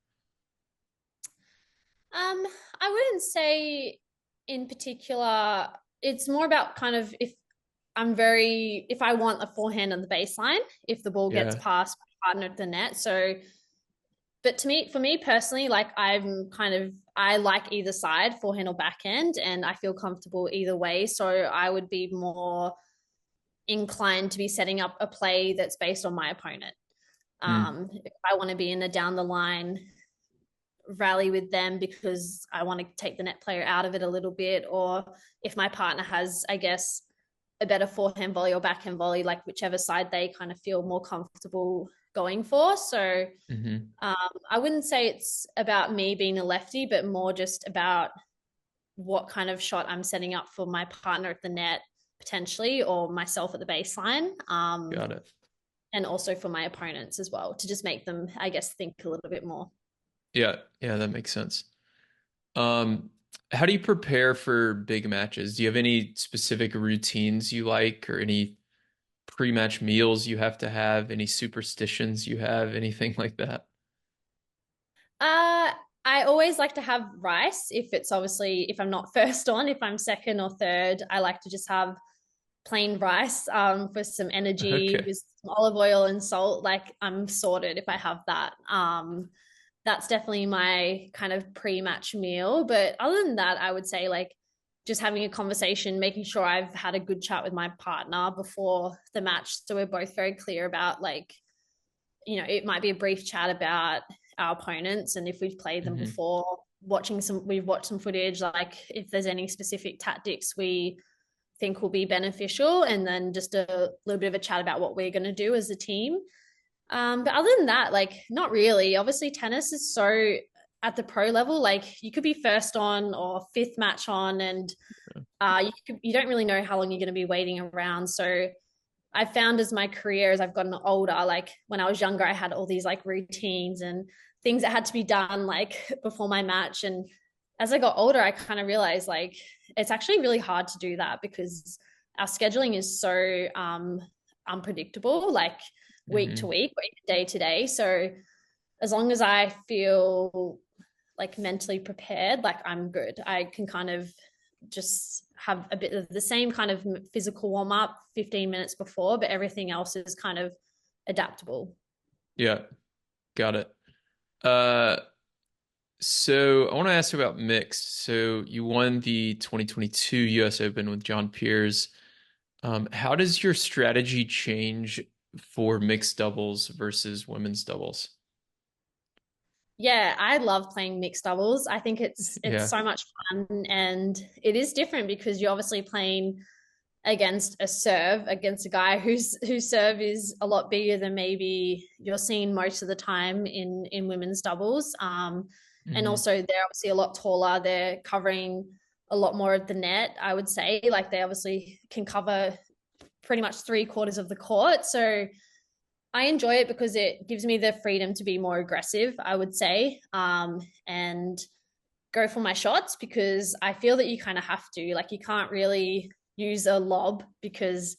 Um, I I wouldn't say in particular. It's more about kind of if I want a forehand on the baseline, if the ball gets Yeah. past my partner at the net. So, but for me personally, like I like either side, forehand or backhand, and I feel comfortable either way. So I would be more inclined to be setting up a play that's based on my opponent. Mm. If I want to be in a down the line rally with them because I want to take the net player out of it a little bit, or if my partner has, I guess, a better forehand volley or backhand volley, like whichever side they kind of feel more comfortable going for. So Hmm. I wouldn't say it's about me being a lefty, but more just about what kind of shot I'm setting up for my partner at the net potentially, or myself at the baseline. Got it. And also for my opponents as well to just make them, I guess, think a little bit more. Yeah. Yeah, that makes sense. Um, how do you prepare for big matches? Do you have any specific routines you like or any pre-match meals you have to have, any superstitions you have, anything like that? Uh, I always like to have rice if it's obviously if I'm not first on, if I'm second or third, I like to just have plain rice for some energy Okay. with some olive oil and salt. Like I'm sorted if I have that. That's definitely my kind of pre-match meal. But other than that, I would say like just having a conversation, making sure I've had a good chat with my partner before the match. So we're both very clear about like, it might be a brief chat about our opponents and if we've played them Hmm. before, we've watched some footage, like if there's any specific tactics we think will be beneficial, and then just a little bit of a chat about what we're going to do as a team. But other than that, like not really. Obviously, tennis is so at the pro level, like you could be first on or fifth match on, and you don't really know how long you're going to be waiting around. So I found as my career as I've gotten older, like when I was younger, I had all these like routines and things that had to be done like before my match. And as I got older, I kind of realized like it's actually really hard to do that because our scheduling is so unpredictable, like week to Hmm. week or even day to day. So as long as I feel like mentally prepared, like I'm good. I can kind of just have a bit of the same kind of physical warm up 15 minutes before, but everything else is kind of adaptable. Yeah, got it. Uh, so I want to ask you about mixed. So you won the 2022 US Open with John Peers. How does your strategy change for mixed doubles versus women's doubles? Yeah, I love playing mixed doubles. I think it's Yeah. so much fun, and it is different because you're obviously playing against a guy whose serve is a lot bigger than maybe you're seeing most of the time in women's doubles. And Hmm. also they're obviously a lot taller. They're covering a lot more of the net. I would say like they obviously can cover pretty much three-quarters of the court. So I enjoy it because it gives me the freedom to be more aggressive, I would say, and go for my shots because I feel that you kind of have to. Like, you can't really use a lob because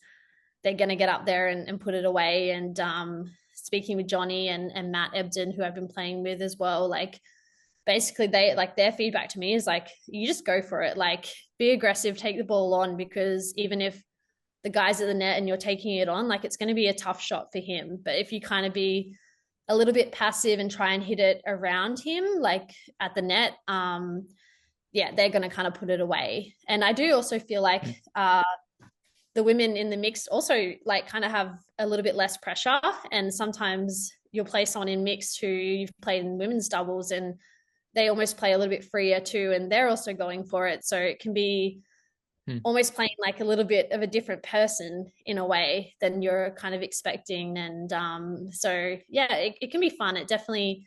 they're going to get up there and put it away. And speaking with Johnny and Matt Ebden, who I've been playing with as well, like, basically they like their feedback to me is like you just go for it, like be aggressive, take the ball on, because even if the guys at the net and you're taking it on, like it's going to be a tough shot for him. But if you kind of be a little bit passive and try and hit it around him, like at the net, yeah, they're going to kind of put it away. And I do also feel like the women in the mix also like kind of have a little bit less pressure. And sometimes you'll play someone in mixed who you've played in women's doubles and they almost play a little bit freer too. And they're also going for it. So it can be almost playing like a little bit of a different person in a way than you're kind of expecting. And so, yeah, it can be fun. It definitely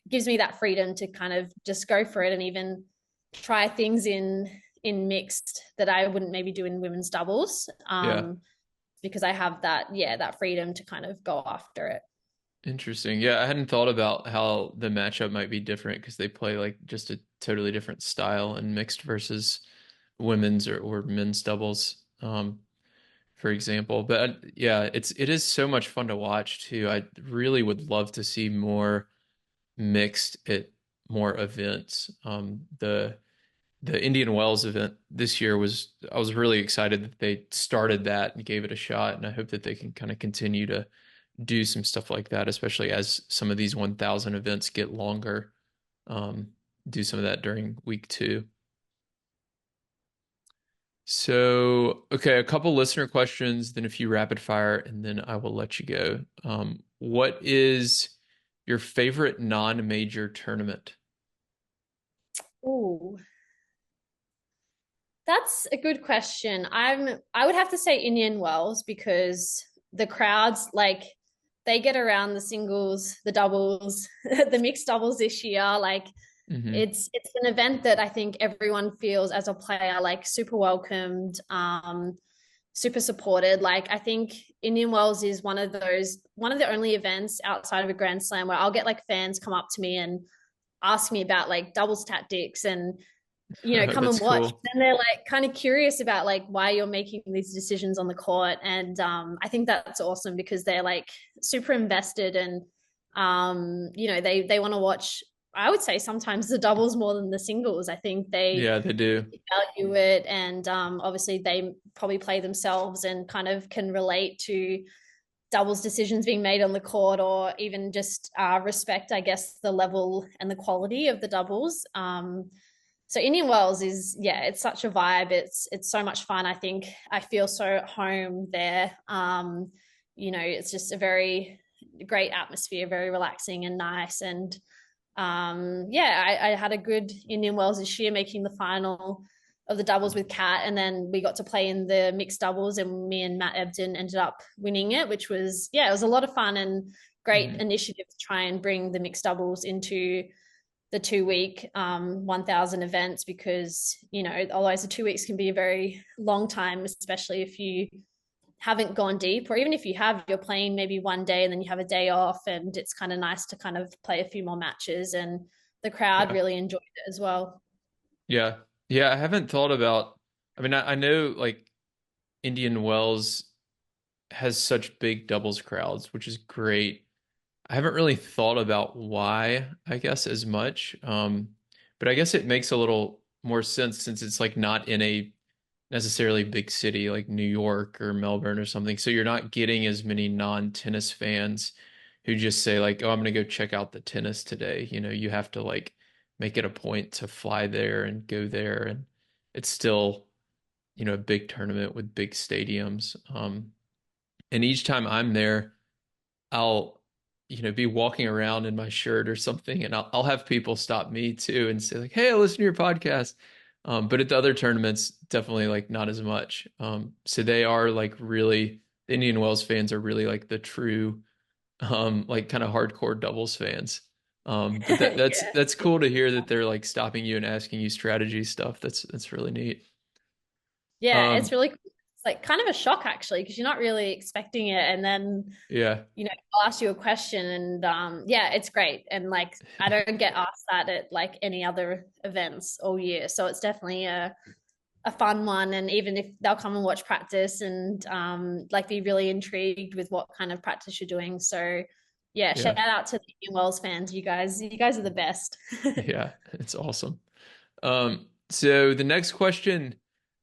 gives me that freedom to kind of just go for it and even try things in mixed that I wouldn't maybe do in women's doubles, Yeah. because I have that, yeah, that freedom to kind of go after it. Interesting. Yeah, I hadn't thought about how the matchup might be different because they play like just a totally different style in mixed versus women's or men's doubles, for example. But yeah, it is so much fun to watch too. I really would love to see more mixed at more events. The Indian Wells event this year was, I was really excited that they started that and gave it a shot, and I hope that they can kind of continue to do some stuff like that, especially as some of these 1,000 events get longer. Um, do some of that during week 2. So, okay, a couple listener questions, then a few rapid fire, and then I will let you go. What is your favorite non-major tournament? Ooh, that's a good question. I would have to say Indian Wells because the crowds like they get around the singles, the doubles, the mixed doubles this year. Like Hmm. it's an event that I think everyone feels as a player like super welcomed, super supported. Like I think Indian Wells is one of the only events outside of a Grand Slam where I'll get like fans come up to me and ask me about like doubles tactics and come That's and watch. cool. And they're like kind of curious about like why you're making these decisions on the court. And I think that's awesome because they're like super invested and they want to watch. I would say sometimes the doubles more than the singles. I think they Yeah, they do. value it, and obviously they probably play themselves and kind of can relate to doubles decisions being made on the court, or even just respect, I guess, the level and the quality of the doubles. So Indian Wells is, yeah, it's such a vibe. It's so much fun. I think I feel so at home there. It's just a very great atmosphere, very relaxing and nice. And I had a good Indian Wells this year, making the final of the doubles with Kat, and then we got to play in the mixed doubles, and me and Matt Ebden ended up winning it, which was it was a lot of fun and great Mhm. initiative to try and bring the mixed doubles into the 2 week 1,000 events because otherwise the 2 weeks can be a very long time, especially if you haven't gone deep, or even if you have, you're playing maybe one day and then you have a day off, and it's kind of nice to kind of play a few more matches, and the crowd Yeah. really enjoyed it as well. Yeah. Yeah, I haven't thought about, I mean, I know like Indian Wells has such big doubles crowds, which is great. I haven't really thought about why, I guess, as much. But I guess it makes a little more sense since it's like not in a necessarily big city like New York or Melbourne or something. So you're not getting as many non-tennis fans who just say like, "Oh, I'm gonna go check out the tennis today." You have to like make it a point to fly there and go there, and it's still, a big tournament with big stadiums. And each time I'm there, I'll, be walking around in my shirt or something, and I'll have people stop me too and say like, "Hey, I listen to your podcast." But at the other tournaments, definitely like not as much. So they are like really, the Indian Wells fans are really like the true, like kind of hardcore doubles fans. But Yeah. that's cool to hear that they're like stopping you and asking you strategy stuff. That's really neat. Yeah, it's Um, really cool. It's like kind of a shock actually because you're not really expecting it, and then yeah, I'll ask you a question, and it's great. And like I don't get asked that at like any other events all year, so it's definitely a fun one. And even if they'll come and watch practice and like be really intrigued with what kind of practice you're doing. So yeah, shout yeah, out to the Indian Wells fans. You guys are the best. yeah. It's awesome. So the next question,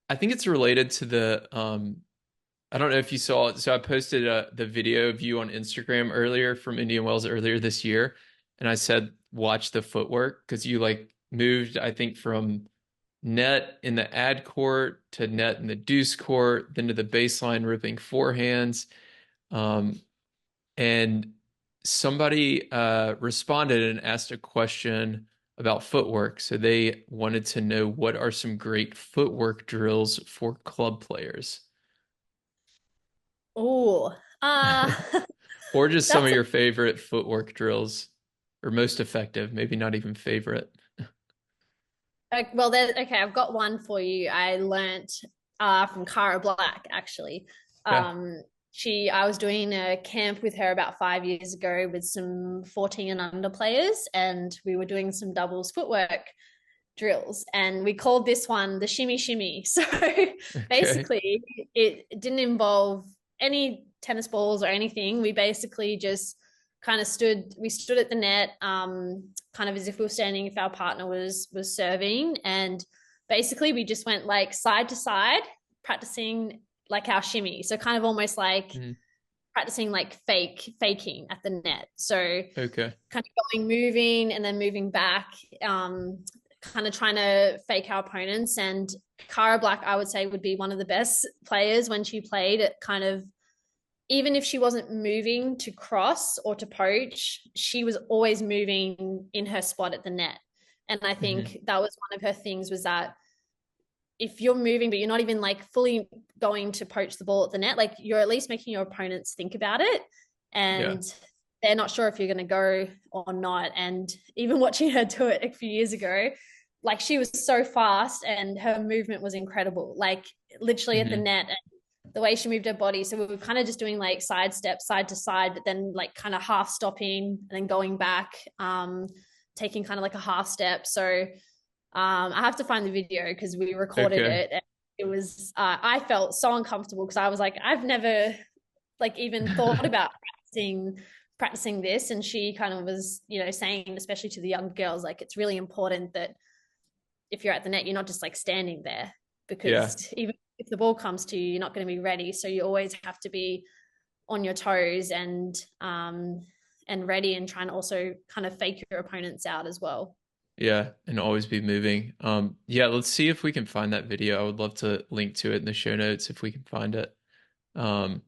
I think it's related to I don't know if you saw it. So I posted the video of you on Instagram earlier from Indian Wells earlier this year, and I said watch the footwork because you like moved, I think, from net in the ad court to net in the deuce court, then to the baseline ripping forehands. Um, and somebody responded and asked a question about footwork. So they wanted to know what are some great footwork drills for club players, Oh, or just some of that's your favorite footwork drills, or most effective, maybe not even favorite. well. Okay. I've got one for you. I learnt from Cara Black actually. Yeah. Um, I was doing a camp with her about 5 years ago with some 14 and under players, and we were doing some doubles footwork drills, and we called this one the shimmy shimmy. So Okay. basically it didn't involve any tennis balls or anything. We basically just we stood at the net, kind of as if we were standing if our partner was serving. And basically we just went like side to side, practicing like our shimmy. So kind of almost like Mhm. practicing like faking at the net. So Okay. kind of going, moving, and then moving back, kind of trying to fake our opponents. And Cara Black, I would say, would be one of the best players when she played at kind of, even if she wasn't moving to cross or to poach, she was always moving in her spot at the net. And I Hmm. think that was one of her things, was that if you're moving, but you're not even like fully going to poach the ball at the net, like you're at least making your opponents think about it. Yeah. And they're not sure if you're going to go or not. And even watching her do it a few years ago, like she was so fast and her movement was incredible, like literally at the Hmm. net. And the way she moved her body. So we were kind of just doing like side steps, side to side, but then like kind of half stopping and then going back, taking kind of like a half step. So I have to find the video because we recorded Okay. it. And it was, I felt so uncomfortable because I was like, I've never like even thought about practicing this. And she kind of was, saying, especially to the young girls, like it's really important that if you're at the net, you're not just like standing there, Yeah. because even if the ball comes to you, you're not going to be ready. So you always have to be on your toes and ready, and trying to also kind of fake your opponents out as well. Yeah, and always be moving. Yeah, let's see if we can find that video. I would love to link to it in the show notes if we can find it. Um,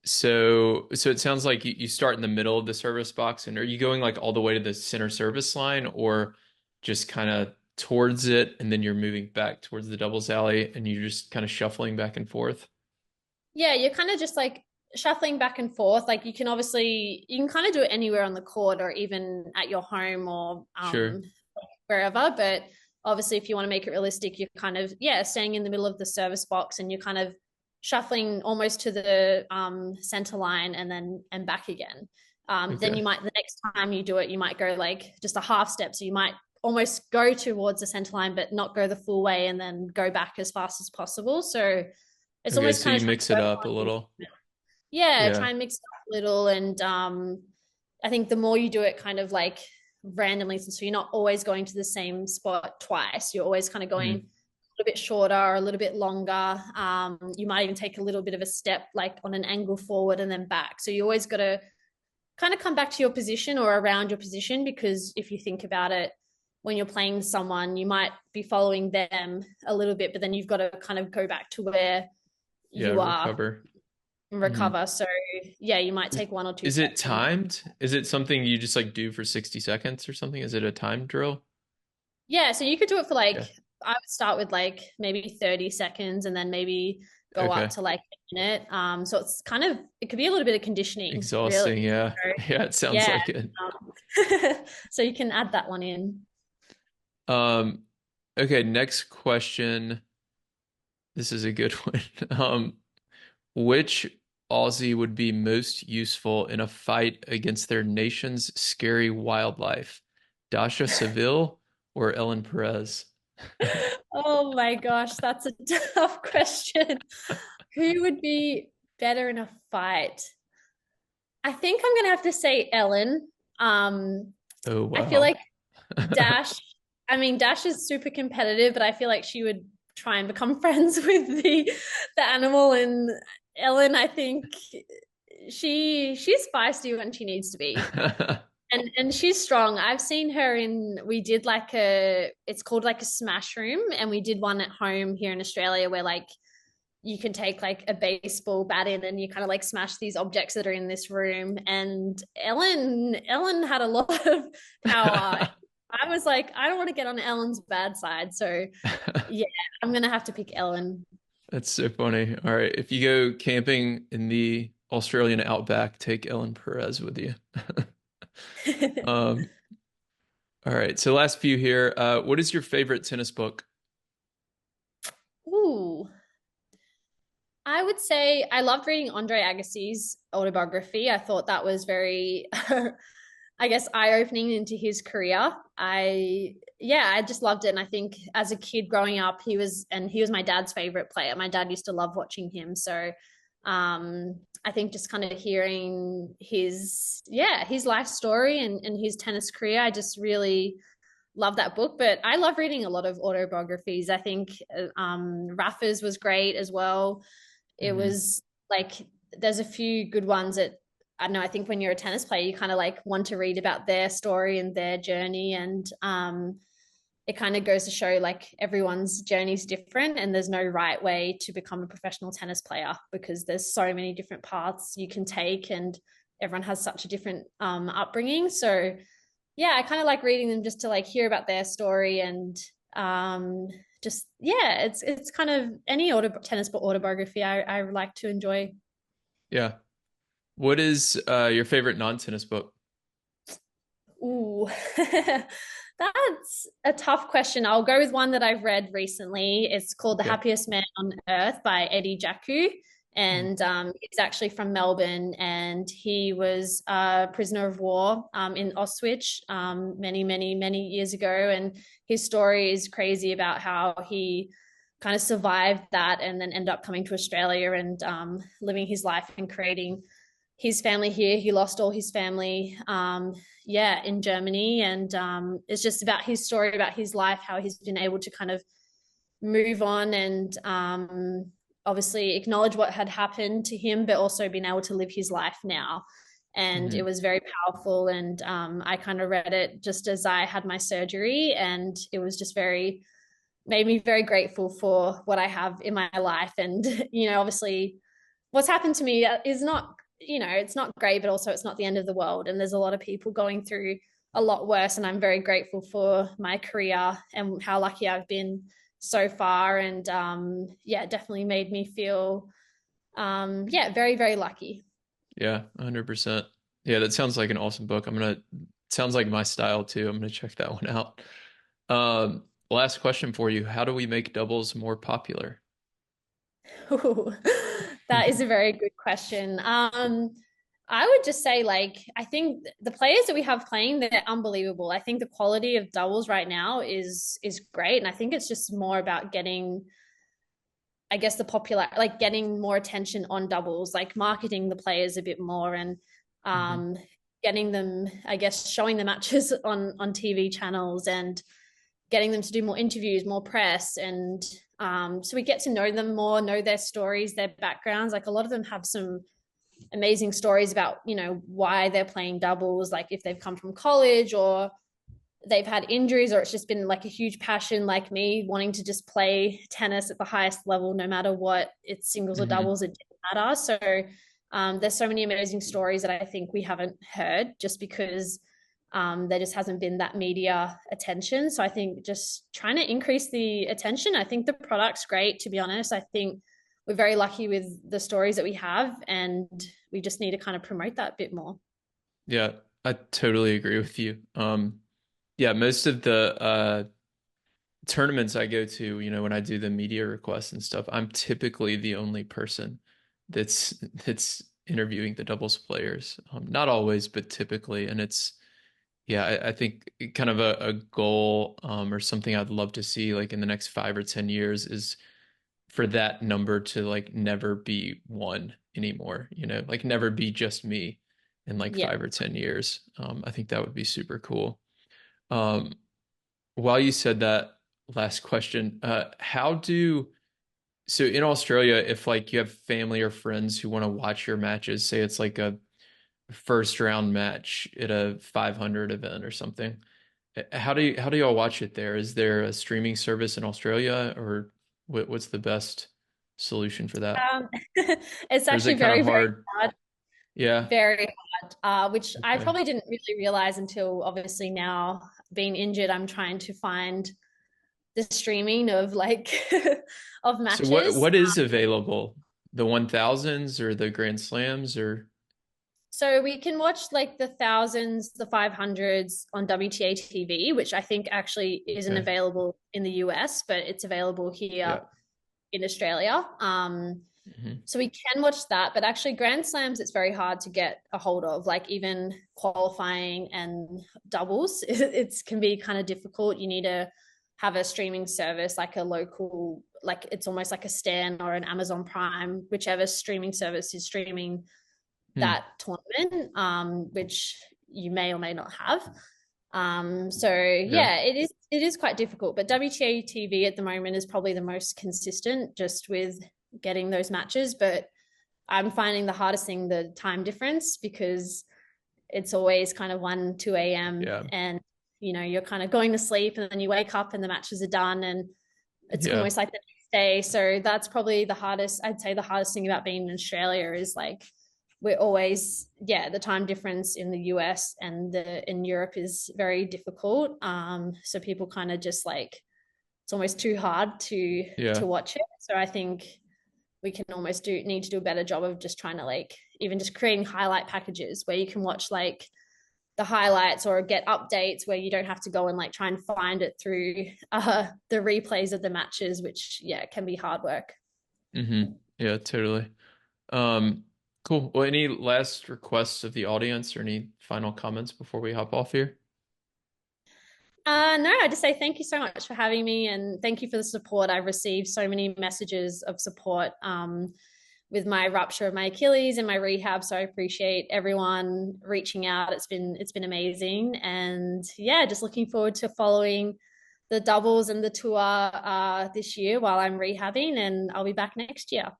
so it sounds like you start in the middle of the service box, and are you going like all the way to the center service line, or just kind of towards it, and then you're moving back towards the doubles alley, and you're just kind of shuffling back and forth? Yeah, you're kind of just like shuffling back and forth. Like you can kind of do it anywhere on the court or even at your home or Sure. wherever. But obviously, if you want to make it realistic, you're kind of, yeah, staying in the middle of the service box, and you're kind of shuffling almost to the center line and then and back again. Then Okay. you might, the next time you do it, you might go like just a half step. So you might almost go towards the center line, but not go the full way, and then go back as fast as possible. So it's Okay, almost so kind you of trying mix to it work up a on, little. yeah, Yeah. try and mix it up a little. And I think the more you do it kind of like randomly, so you're not always going to the same spot twice, you're always kind of going Mhm. a little bit shorter or a little bit longer. You might even take a little bit of a step like on an angle forward and then back. So you always got to kind of come back to your position or around your position, because if you think about it, when you're playing someone, you might be following them a little bit, but then you've got to kind of go back to where Yeah, you are recover. and Hmm. recover. So yeah, you might Is, take one or two is it steps and then, timed? Is it something you just like do for 60 seconds or something? Is it a time drill? yeah. So you could do it for like, Yeah. I would start with like maybe 30 seconds and then maybe go up Okay. to like a minute. So it's kind of, it could be a little bit of conditioning, really. Exhausting. Yeah. So, Yeah, it sounds yeah. like it. So you can add that one in. Um, okay, next question. This is a good one. Which Aussie would be most useful in a fight against their nation's scary wildlife? Dasha Seville or Ellen Perez? Oh my gosh, that's a tough question. Who would be better in a fight? I think I'm gonna have to say Ellen. Um, Oh, I feel wow. like Dash, I mean, Dash is super competitive, but I feel like she would try and become friends with the animal. And Ellen, I think she's feisty when she needs to be. And she's strong. I've seen her in, we did like it's called like a smash room, and we did one at home here in Australia where like you can take like a baseball bat in and you kind of like smash these objects that are in this room. And Ellen had a lot of power. I was like, I don't want to get on Ellen's bad side. So yeah, I'm gonna have to pick Ellen. That's so funny. All right. If you go camping in the Australian outback, take Ellen Perez with you. Um, all right. So last few here. What is your favorite tennis book? Ooh. I would say I loved reading Andre Agassi's autobiography. I thought that was very, I guess, eye-opening into his career. I just loved it. And I think as a kid growing up, he was my dad's favorite player. My dad used to love watching him. So I think just kind of hearing his life story and his tennis career, I just really love that book. But I love reading a lot of autobiographies. I think Rafa's was great as well. It Hmm. was like there's a few good ones that I don't know. I think when you're a tennis player, you kind of like want to read about their story and their journey, and it kind of goes to show like everyone's journey is different, and there's no right way to become a professional tennis player because there's so many different paths you can take, and everyone has such a different upbringing. So yeah, I kind of like reading them just to like hear about their story and just yeah, it's kind of any tennis autobiography I like to enjoy. Yeah. What is your favorite non-tennis book? Ooh, that's a tough question. I'll go with one that I've read recently. It's called The Okay. Happiest Man on Earth by Eddie Jaku. Mhm. And he's actually from Melbourne, and he was a prisoner of war in Auschwitz many, many, many years ago. And his story is crazy about how he kind of survived that and then ended up coming to Australia and living his life and creating his family here. He lost all his family, yeah, in Germany, and it's just about his story, about his life, how he's been able to kind of move on and obviously acknowledge what had happened to him, but also being able to live his life now. And it Hmm. was very powerful. And I kind of read it just as I had my surgery, and it was just very made me very grateful for what I have in my life. And obviously what's happened to me is not, it's not great, but also it's not the end of the world. And there's a lot of people going through a lot worse. And I'm very grateful for my career and how lucky I've been so far. And yeah, definitely made me feel, yeah, very, very lucky. Yeah, 100%. Yeah, that sounds like an awesome book. Sounds like my style too. I'm gonna check that one out. Last question for you. How do we make doubles more popular? Ooh, that is a very good question. I would just say, like, I think the players that we have playing, they're unbelievable. I think the quality of doubles right now is great, and I think it's just more about getting, I guess, the popular, like, getting more attention on doubles, like marketing the players a bit more, and Hmm. um, getting them, I guess, showing the matches on TV channels and getting them to do more interviews, more press, and so we get to know them more, know their stories, their backgrounds. Like a lot of them have some amazing stories about why they're playing doubles, like if they've come from college or they've had injuries, or it's just been like a huge passion, like me wanting to just play tennis at the highest level, no matter what, it's singles or Hmm. doubles, it didn't matter. So there's so many amazing stories that I think we haven't heard just because there just hasn't been that media attention. So I think just trying to increase the attention. I think the product's great, to be honest. I think we're very lucky with the stories that we have, and we just need to kind of promote that a bit more. Yeah, I totally agree with you. Yeah, most of the tournaments I go to, when I do the media requests and stuff, I'm typically the only person that's interviewing the doubles players. Not always, but typically. And yeah, I think kind of a goal or something I'd love to see like in the next 5 or 10 years is for that number to like never be one anymore, like never be just me in like Yeah. 5 or 10 years. I think that would be super cool. Um, while you said that, last question, so in Australia, if like you have family or friends who want to watch your matches, say it's like a first round match at a 500 event or something, how do y'all watch it there? Is there a streaming service in Australia, or what's the best solution for that? Um, it's Or is it actually kind of very, very hard? hard, Yeah. very hard, which I Okay. probably didn't really realize until obviously now being injured, I'm trying to find the streaming of like of So what matches. what is available? The 1000s or the Grand Slams or So we can watch like the thousands, the 500s on WTA TV, which I think actually isn't okay. available in the US, but it's available here Yeah. in Australia. Hmm. So we can watch that, but actually Grand Slams, it's very hard to get a hold of. Like even qualifying and doubles, it can be kind of difficult. You need to have a streaming service, like a local, like it's almost like a Stan or an Amazon Prime, whichever streaming service is streaming Hmm. that tournament, which you may or may not have. So Yeah. yeah, it is quite difficult. But WTA TV at the moment is probably the most consistent, just with getting those matches. But I'm finding the hardest thing the time difference, because it's always kind of 1, 2 a.m. Yeah. and you're kind of going to sleep and then you wake up and the matches are done, and it's Yeah. almost like the next day. So that's probably the hardest. I'd say the hardest thing about being in Australia is like we're always, yeah, the time difference in the US and in Europe is very difficult. So people kind of just like, it's almost too hard to Yeah. watch it. So I think we can almost need to do a better job of just trying to like even just creating highlight packages where you can watch like the highlights or get updates where you don't have to go and like try and find it through the replays of the matches, which yeah can be hard work. Yeah, totally. Um, cool. Well, any last requests of the audience or any final comments before we hop off here? No, I just say thank you so much for having me, and thank you for the support. I've received so many messages of support with my rupture of my Achilles and my rehab. So I appreciate everyone reaching out. It's been amazing, and yeah, just looking forward to following the doubles and the tour this year while I'm rehabbing, and I'll be back next year.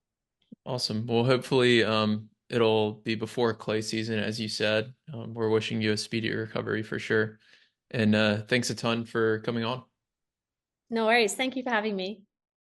Awesome. Well, hopefully, it'll be before clay season, as you said. We're wishing you a speedy recovery for sure. And thanks a ton for coming on. No worries. Thank you for having me.